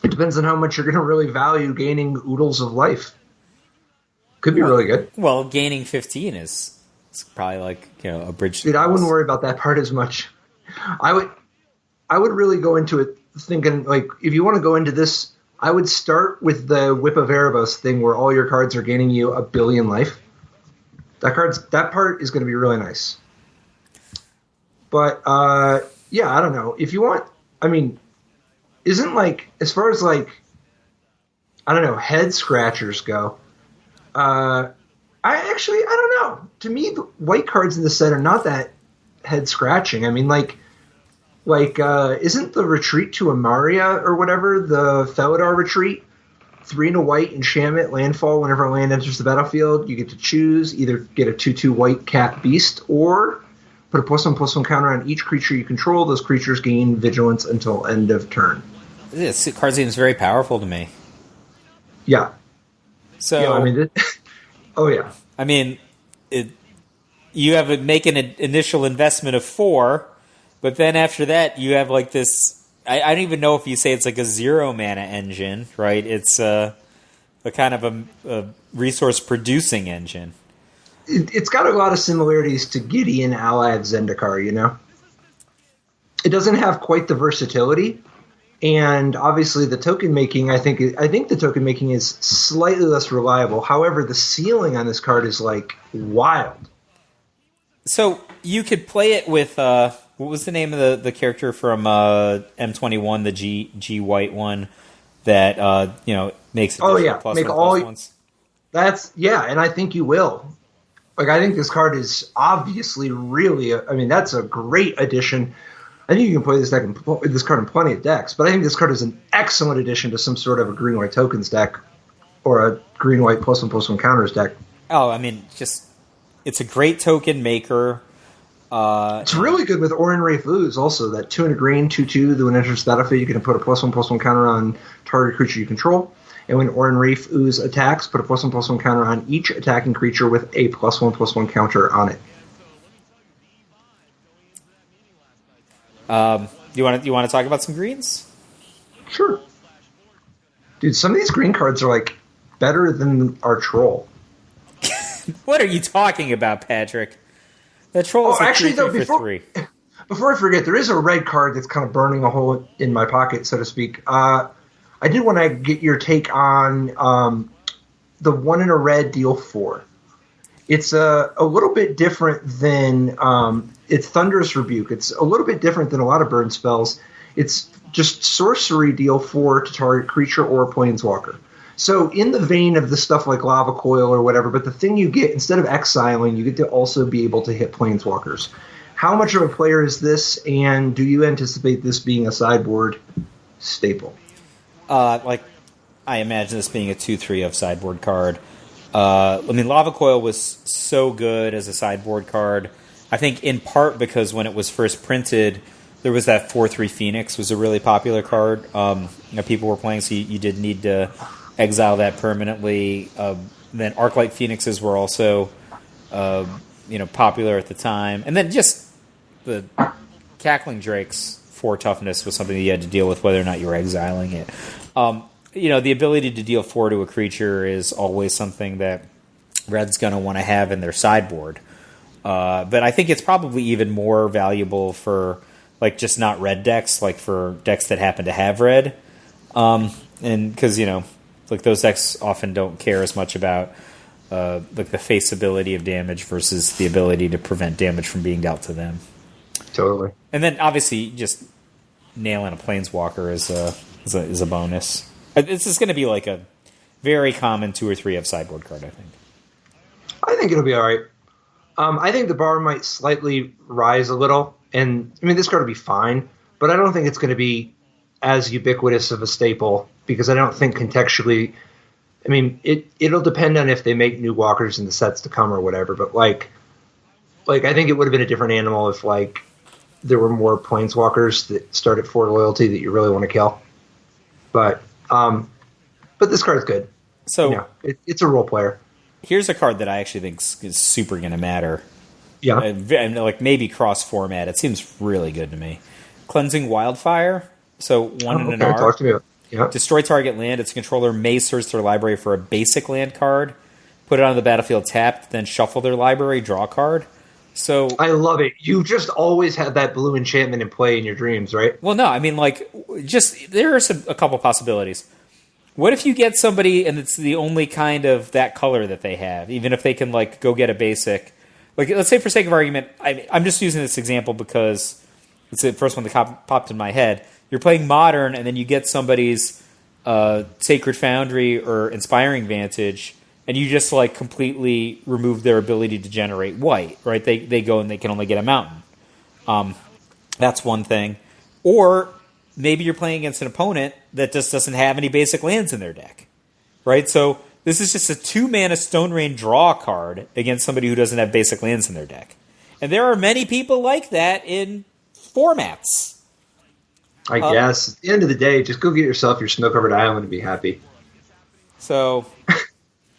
It depends on how much you're going to really value gaining oodles of life. Could be really good. Well, gaining 15 is probably a bridge. Dude, I wouldn't worry about that part as much. I would really go into it thinking if you want to go into this, I would start with the Whip of Erebos thing where all your cards are gaining you 1 billion life. That part is going to be really nice. But I don't know. If you want, isn't as far as I don't know, head scratchers go. I don't know. To me, the white cards in the set are not that head scratching. I mean, isn't the retreat to Amaria or whatever, the Felidar retreat, 3 and a white enchantment, landfall, whenever a land enters the battlefield, you get to choose, either get a 2/2 white cat beast, or put a +1/+1 counter on each creature you control. Those creatures gain vigilance until end of turn. This card seems very powerful to me. Yeah. So, yeah, I mean, oh yeah. I mean, you have make an initial investment of 4, but then after that you have like this. I don't even know if you say it's like a 0 mana engine, right? It's a kind of a resource producing engine. It's got a lot of similarities to Gideon Alad Zendikar, you know? It doesn't have quite the versatility, and obviously the token making, I think the token making is slightly less reliable. However, the ceiling on this card is like wild. So you could play it with what was the name of the character from M21, the G white one that makes it make all ones. And I think you will. Like, I think this card is obviously really that's a great addition. I think you can play this card in plenty of decks, but I think this card is an excellent addition to some sort of a green-white tokens deck or a green-white +1/+1 counters deck. Oh, I mean, it's a great token maker. It's really good with Orin Wraith Ooze also. That 2 and a green, 2/2, that when it enters the battlefield, you can put a +1/+1 counter on target creature you control. And when Orin Wraith Ooze attacks, put a +1/+1 counter on each attacking creature with a +1/+1 counter on it. You want to talk about some greens? Sure. Dude, some of these green cards are like better than our troll. What are you talking about, Patrick? The troll is actually 3 before I forget, there is a red card that's kind of burning a hole in my pocket, so to speak. I did want to get your take on the 1 in a red deal 4. It's a little bit different than it's Thunderous Rebuke. It's a little bit different than a lot of burn spells. It's just sorcery deal 4 to target creature or planeswalker. So in the vein of the stuff like Lava Coil or whatever, but the thing you get, instead of exiling, you get to also be able to hit planeswalkers. How much of a player is this, and do you anticipate this being a sideboard staple? I imagine this being a 2/3 of sideboard card. Lava Coil was so good as a sideboard card. I think in part because when it was first printed, there was that 4/3 Phoenix was a really popular card. People were playing, so you did need to exile that permanently. Then Arclight Phoenixes were also popular at the time. And then just the Cackling Drake's 4 toughness was something that you had to deal with whether or not you were exiling it. The ability to deal 4 to a creature is always something that Red's going to want to have in their sideboard. But I think it's probably even more valuable for just not red decks, like for decks that happen to have red. And because, those decks often don't care as much about the face ability of damage versus the ability to prevent damage from being dealt to them. Totally. And then obviously just nailing a planeswalker is a bonus. This is going to be like a very common 2 or 3 of sideboard card, I think. I think it'll be all right. I think the bar might slightly rise a little, and this card will be fine, but I don't think it's going to be as ubiquitous of a staple because I don't think contextually. It'll depend on if they make new walkers in the sets to come or whatever. But I think it would have been a different animal if there were more planeswalkers that start at 4 loyalty that you really want to kill. But this card is good. So it's a role player. Here's a card that I actually think is super going to matter. Yeah. And maybe cross format. It seems really good to me. Cleansing Wildfire. So 1 in an R. Talk to me about it. Yeah. Destroy target land. Its controller may search their library for a basic land card, put it on the battlefield tapped, then shuffle their library, draw a card. So I love it. You just always had that blue enchantment in play in your dreams, right? Well, no. There are a couple possibilities. What if you get somebody and it's the only kind of that color that they have, even if they can go get a basic? Let's say for sake of argument, I'm just using this example because it's the first one that popped in my head. You're playing Modern, and then you get somebody's Sacred Foundry or Inspiring Vantage, and you just completely remove their ability to generate white, right? They go and they can only get a mountain. That's one thing. Or maybe you're playing against an opponent that just doesn't have any basic lands in their deck, right? So this is just a 2-mana Stone Rain draw card against somebody who doesn't have basic lands in their deck. And there are many people like that in formats. I guess. At the end of the day, just go get yourself your snow-covered island and be happy. So,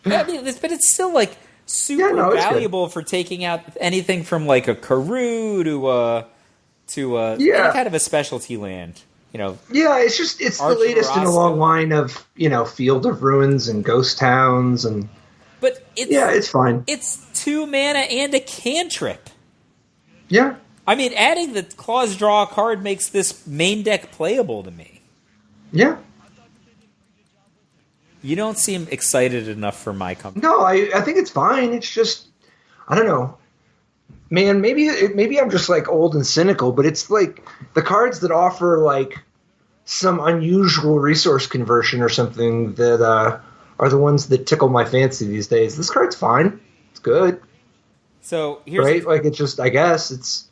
but it's still like super valuable for taking out anything from like a Karoo to any kind of a specialty land. Yeah, it's the latest in a long line of Field of Ruins and Ghost Towns But it's fine. It's 2 mana and a cantrip. Yeah. I mean, adding the clause draw card makes this main deck playable to me. Yeah. You don't seem excited enough for my company. No, I think it's fine. It's just, I don't know. Man, maybe I'm just like old and cynical, but it's like the cards that offer like some unusual resource conversion or something that are the ones that tickle my fancy these days. This card's fine. It's good. So here's right, like it's just, I guess it's,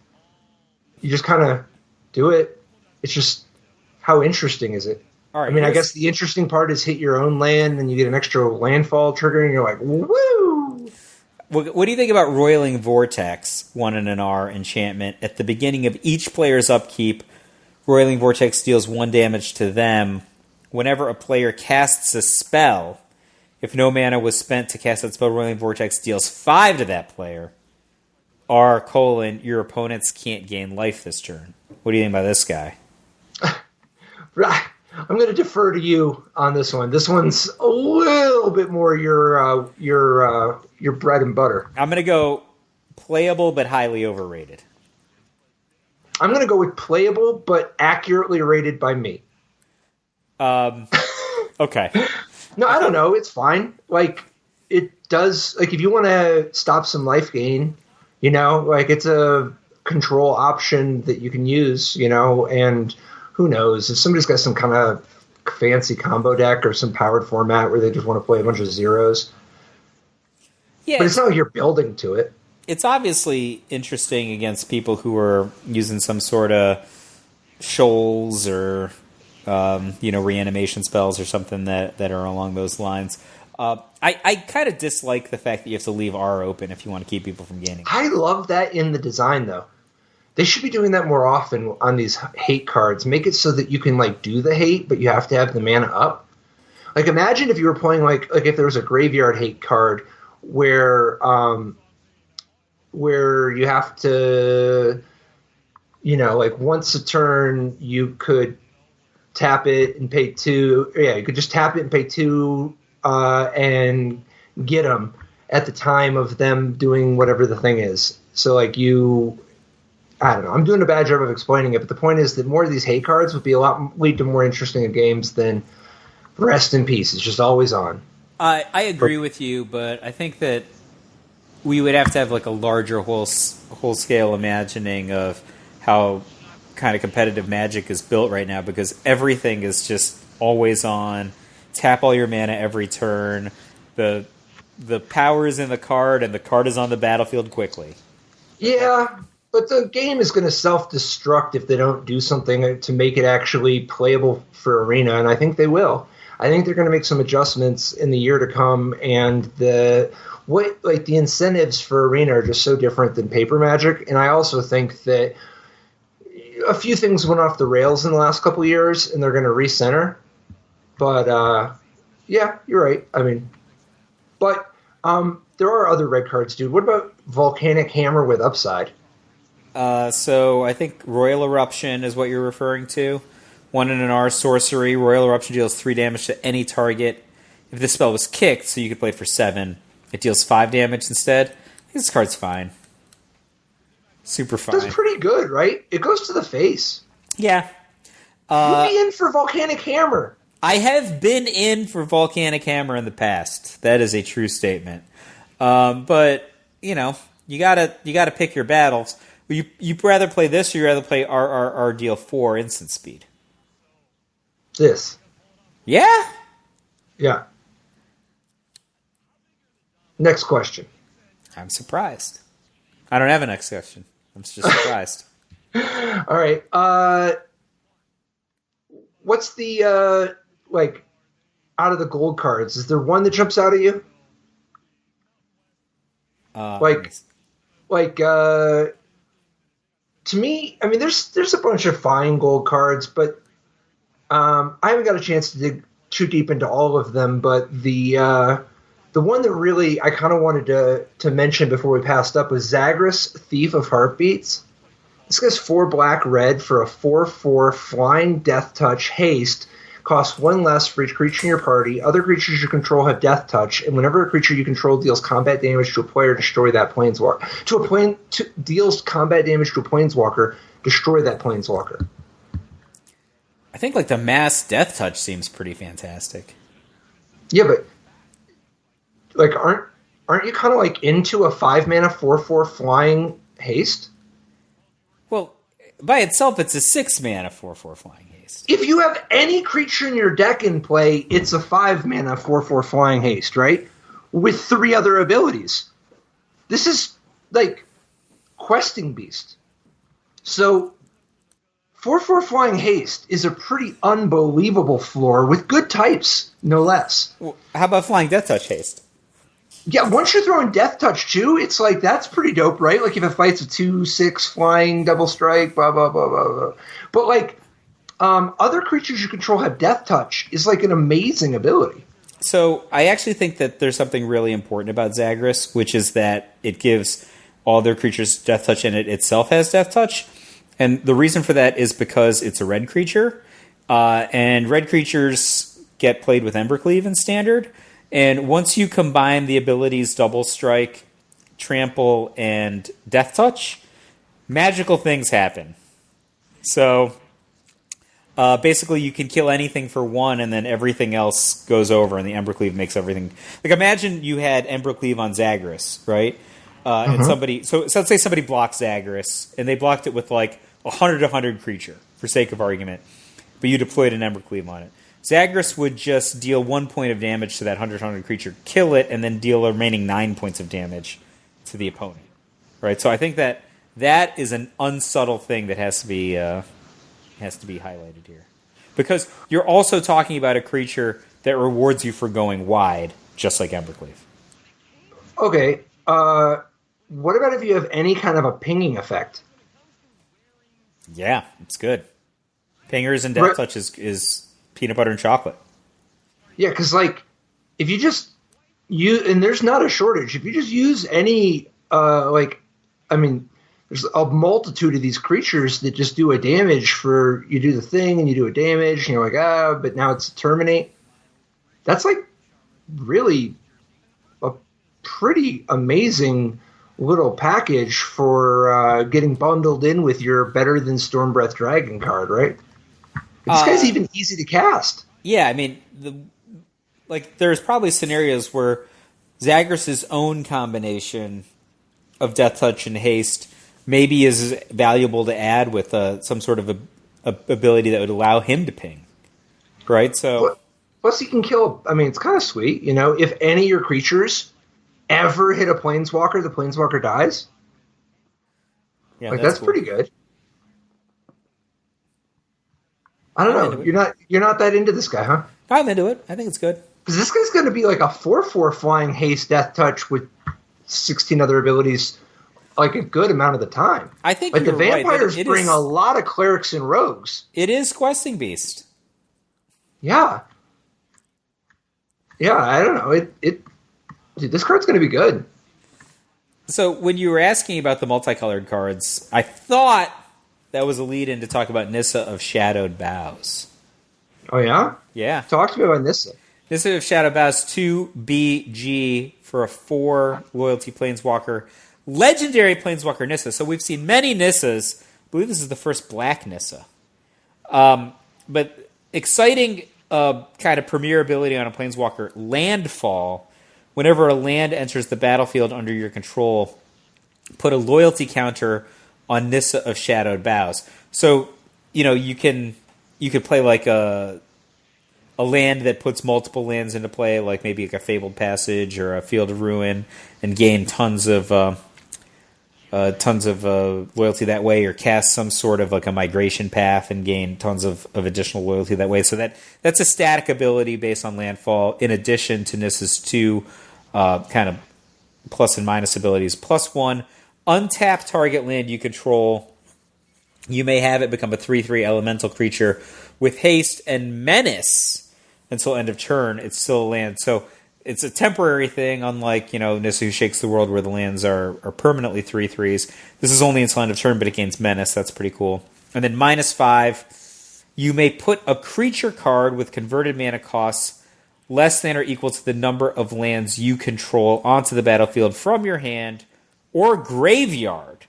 you just kind of do it. It's just, how interesting is it? All right, I mean, I guess the interesting part is hit your own land, and you get an extra landfall trigger, and you're like, woo! What do you think about Roiling Vortex, 1 and an R enchantment? At the beginning of each player's upkeep, Roiling Vortex deals 1 damage to them. Whenever a player casts a spell, if no mana was spent to cast that spell, Roiling Vortex deals 5 to that player. R: your opponents can't gain life this turn. What do you think about this guy? I'm going to defer to you on this one. This one's a little bit more your bread and butter. I'm going to go playable but highly overrated. I'm going to go with playable but accurately rated by me. Okay. No, I don't know. It's fine. Like, it does, like, if you want to stop some life gain, like, it's a control option that you can use, and who knows, if somebody's got some kind of fancy combo deck or some powered format where they just want to play a bunch of zeros. Yeah, but it's not like you're building to it. It's obviously interesting against people who are using some sort of shoals or reanimation spells or something that are along those lines. I kind of dislike the fact that you have to leave R open if you want to keep people from gaining. I love that in the design, though. They should be doing that more often on these hate cards. Make it so that you can do the hate, but you have to have the mana up. Like, imagine if you were playing like if there was a graveyard hate card where you have to, once a turn you could tap it and pay 2. Yeah, you could just tap it and pay 2 and get them at the time of them doing whatever the thing is. So I don't know. I'm doing a bad job of explaining it, but the point is that more of these hate cards would lead to more interesting games than Rest in Peace. It's just always on. I agree with you, but I think that we would have to have like a larger whole scale imagining of how kind of competitive Magic is built right now, because everything is just always on. Tap all your mana every turn. The power is in the card, and the card is on the battlefield quickly. Yeah. But the game is going to self-destruct if they don't do something to make it actually playable for Arena, and I think they will. I think they're going to make some adjustments in the year to come, and the incentives for Arena are just so different than Paper Magic, and I also think that a few things went off the rails in the last couple of years, and they're going to recenter. But yeah, you're right. I mean, but there are other red cards, dude. What about Volcanic Hammer with upside? So I think Royal Eruption is what you're referring to. 1 and an R sorcery. Royal Eruption deals 3 damage to any target. If this spell was kicked, so you could play for 7, it deals 5 damage instead. I think this card's fine. Super fine. That's pretty good, right? It goes to the face. Yeah. You'd be in for Volcanic Hammer. I have been in for Volcanic Hammer in the past. That is a true statement. But, you gotta pick your battles. You'd rather play this, or you'd rather play RRR deal 4 instant speed? This. Yeah? Yeah. Next question. I'm surprised. I don't have a next question. I'm just surprised. All right. What's the like out of the gold cards? Is there one that jumps out at you? Like, to me, I mean, there's a bunch of fine gold cards, but I haven't got a chance to dig too deep into all of them. But the one that really I kind of wanted to mention before we passed up was Zagras, Thief of Heartbeats. This guy's 4 black red for a 4/4 flying death touch haste. Costs 1 less for each creature in your party. Other creatures you control have death touch, and whenever a creature you control deals combat damage to a player, destroy that planeswalker. Deals combat damage to a planeswalker, destroy that planeswalker. I think like the mass death touch seems pretty fantastic. Yeah, but like aren't you kind of like into a 5 mana 4/4 flying haste? Well, by itself, it's a 6 mana 4/4 flying haste. If you have any creature in your deck in play, it's a 5 mana 4/4 flying haste, right? With 3 other abilities. This is like Questing Beast. So 4/4 flying haste is a pretty unbelievable floor with good types, no less. Well, how about flying death touch haste? Yeah, once you're throwing death touch too, it's like that's pretty dope, right? Like if it fights a 2/6 flying double strike, blah blah blah blah blah. But like other creatures you control have death touch is like an amazing ability. So I actually think that there's something really important about Zagras, which is that it gives all their creatures death touch and it itself has death touch. And the reason for that is because it's a red creature. And red creatures get played with Embercleave in Standard. And once you combine the abilities Double Strike, Trample, and Death Touch, magical things happen. So basically you can kill anything for 1 and then everything else goes over and the Embercleave makes everything... Like imagine you had Embercleave on Zagras, right? And somebody... So let's say somebody blocks Zagras and they blocked it with like 100 creature, for sake of argument. But you deployed an Embercleave on it. Zagras would just deal 1 point of damage to that 100 creature, kill it, and then deal the remaining 9 points of damage to the opponent. Right? So I think that is an unsubtle thing that has to be highlighted here. Because you're also talking about a creature that rewards you for going wide, just like Embercleave. Okay. What about if you have any kind of a pinging effect? Yeah, it's good. Pingers and death touch is peanut butter and chocolate. Yeah, because like if you just and there's not a shortage. If you just use any there's a multitude of these creatures that just do a damage for you do the thing and you do a damage and you're like but now it's terminate. That's like really a pretty amazing little package for getting bundled in with your Better Than Stormbreath Dragon card, right? This guy's even easy to cast. Yeah, I mean, there's probably scenarios where Zagras' own combination of Death Touch and Haste maybe is valuable to add with some sort of a ability that would allow him to ping, right? So, plus he can kill. I mean, it's kind of sweet, you know. If any of your creatures ever hit a planeswalker, the planeswalker dies. Yeah, that's cool. Pretty good. I don't know. You're not that into this guy, huh? I'm into it. I think it's good. Because this guy's going to be like a 4/4 flying haste death touch with 16 other abilities, like a good amount of the time. I think like the vampires bring a lot of clerics and rogues. It is Questing Beast. Yeah. Yeah, I don't know. Dude, this card's going to be good. So when you were asking about the multicolored cards, I thought that was a lead-in to talk about Nissa of Shadowed Boughs. Oh, yeah? Yeah. Talk to me about Nissa. Nissa of Shadowed Boughs, 2BG for a 4 loyalty planeswalker. Legendary planeswalker Nissa. So we've seen many Nissas. I believe this is the first black Nissa. But exciting kind of premier ability on a planeswalker, Landfall. Whenever a land enters the battlefield under your control, put a loyalty counter on Nissa of Shadowed Boughs. So, you know, you could play like a land that puts multiple lands into play, like maybe like a Fabled Passage or a Field of Ruin, and gain tons of tons of loyalty that way, or cast some sort of like a migration path and gain tons of additional loyalty that way. So that's a static ability based on landfall, in addition to Nissa's 2 kind of plus and minus abilities. +1, untap target land you control. You may have it become a 3/3 elemental creature with haste and menace until end of turn. It's still a land. So it's a temporary thing, unlike, Nissa Who Shakes the World, where the lands are permanently 3/3s. This is only until end of turn, but it gains menace. That's pretty cool. And then -5, you may put a creature card with converted mana costs less than or equal to the number of lands you control onto the battlefield from your hand or graveyard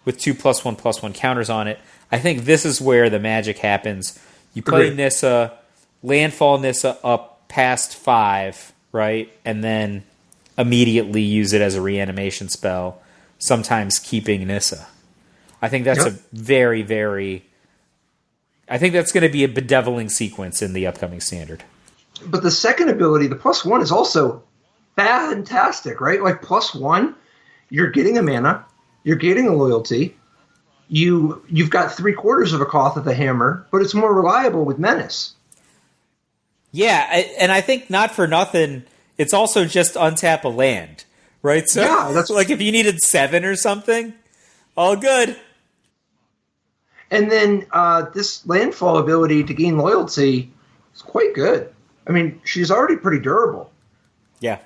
with 2 +1/+1 counters on it. I think this is where the magic happens. You play Nissa, landfall Nissa up past 5, right? And then immediately use it as a reanimation spell, sometimes keeping Nissa. I think that's a very, very... I think that's going to be a bedeviling sequence in the upcoming standard. But the second ability, the +1, is also fantastic, right? Like +1, you're getting a mana, you're getting a loyalty, you've got 3/4 of a Koth of the Hammer, but it's more reliable with menace. Yeah, and I think not for nothing, it's also just untap a land, right? So yeah, that's like if you needed 7 or something, all good. And then this landfall ability to gain loyalty is quite good. I mean, she's already pretty durable. Yeah.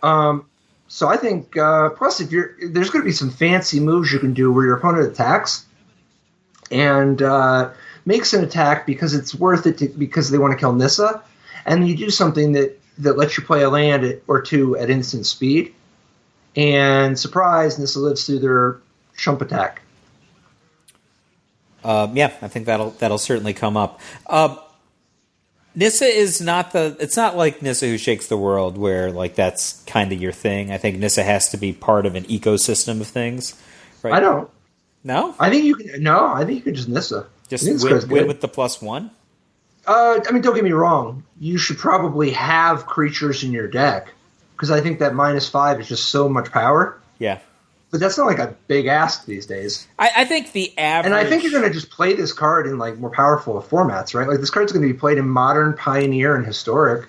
So I think, plus, there's going to be some fancy moves you can do where your opponent attacks and makes an attack because it's worth it because they want to kill Nissa, and you do something that lets you play a land or 2 at instant speed, and surprise, Nissa lives through their chump attack. Yeah, I think that'll certainly come up. Nissa is not it's not like Nissa Who Shakes the World, where like that's kind of your thing. I think Nissa has to be part of an ecosystem of things. Right? I don't. No? I think you can. No, I think you can just Nissa. Just win with the +1? I mean, don't get me wrong. You should probably have creatures in your deck, because I think that -5 is just so much power. Yeah. But that's not like a big ask these days. I think the average... And I think you're going to just play this card in like more powerful formats, right? Like this card's going to be played in Modern, Pioneer, and Historic.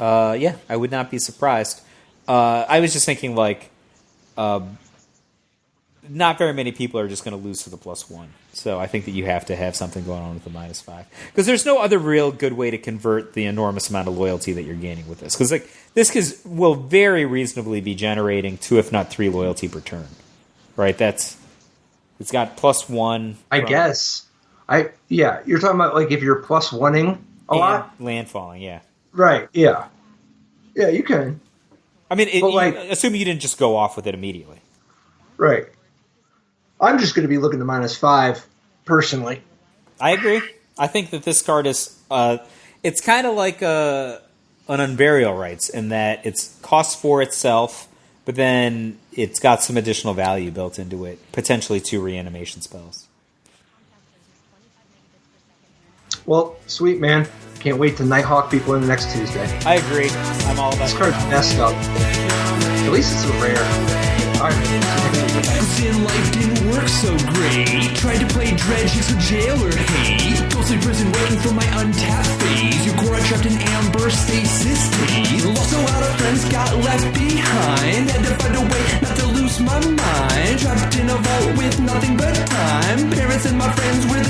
Yeah, I would not be surprised. I was just thinking like... not very many people are just going to lose to the +1. So I think that you have to have something going on with the -5. Because there's no other real good way to convert the enormous amount of loyalty that you're gaining with this. Because like this will very reasonably be generating 2, if not 3 loyalty per turn. Right? It's got +1. I guess. Yeah, you're talking about like if you're +1ing a lot? Landfalling, yeah. Right, yeah. Yeah, you can. I mean, assuming you didn't just go off with it immediately. Right. I'm just going to be looking to -5, personally. I agree. I think that this card is... it's kind of like an Unburial Rites, in that it's costs 4 itself, but then it's got some additional value built into it. Potentially 2 reanimation spells. Well, sweet, man. Can't wait to Nighthawk people in the next Tuesday. I agree. I'm all about this card's messed up. At least it's a rare. Life didn't work so great. Tried to play Dredge with Jailer hate. Ghostly prison waiting for my untapped phase. Your core trapped in amber stasis state. Lost a lot of friends, got left behind. Had to find a way not to lose my mind. Trapped in a vault with nothing but time. Parents and my friends were the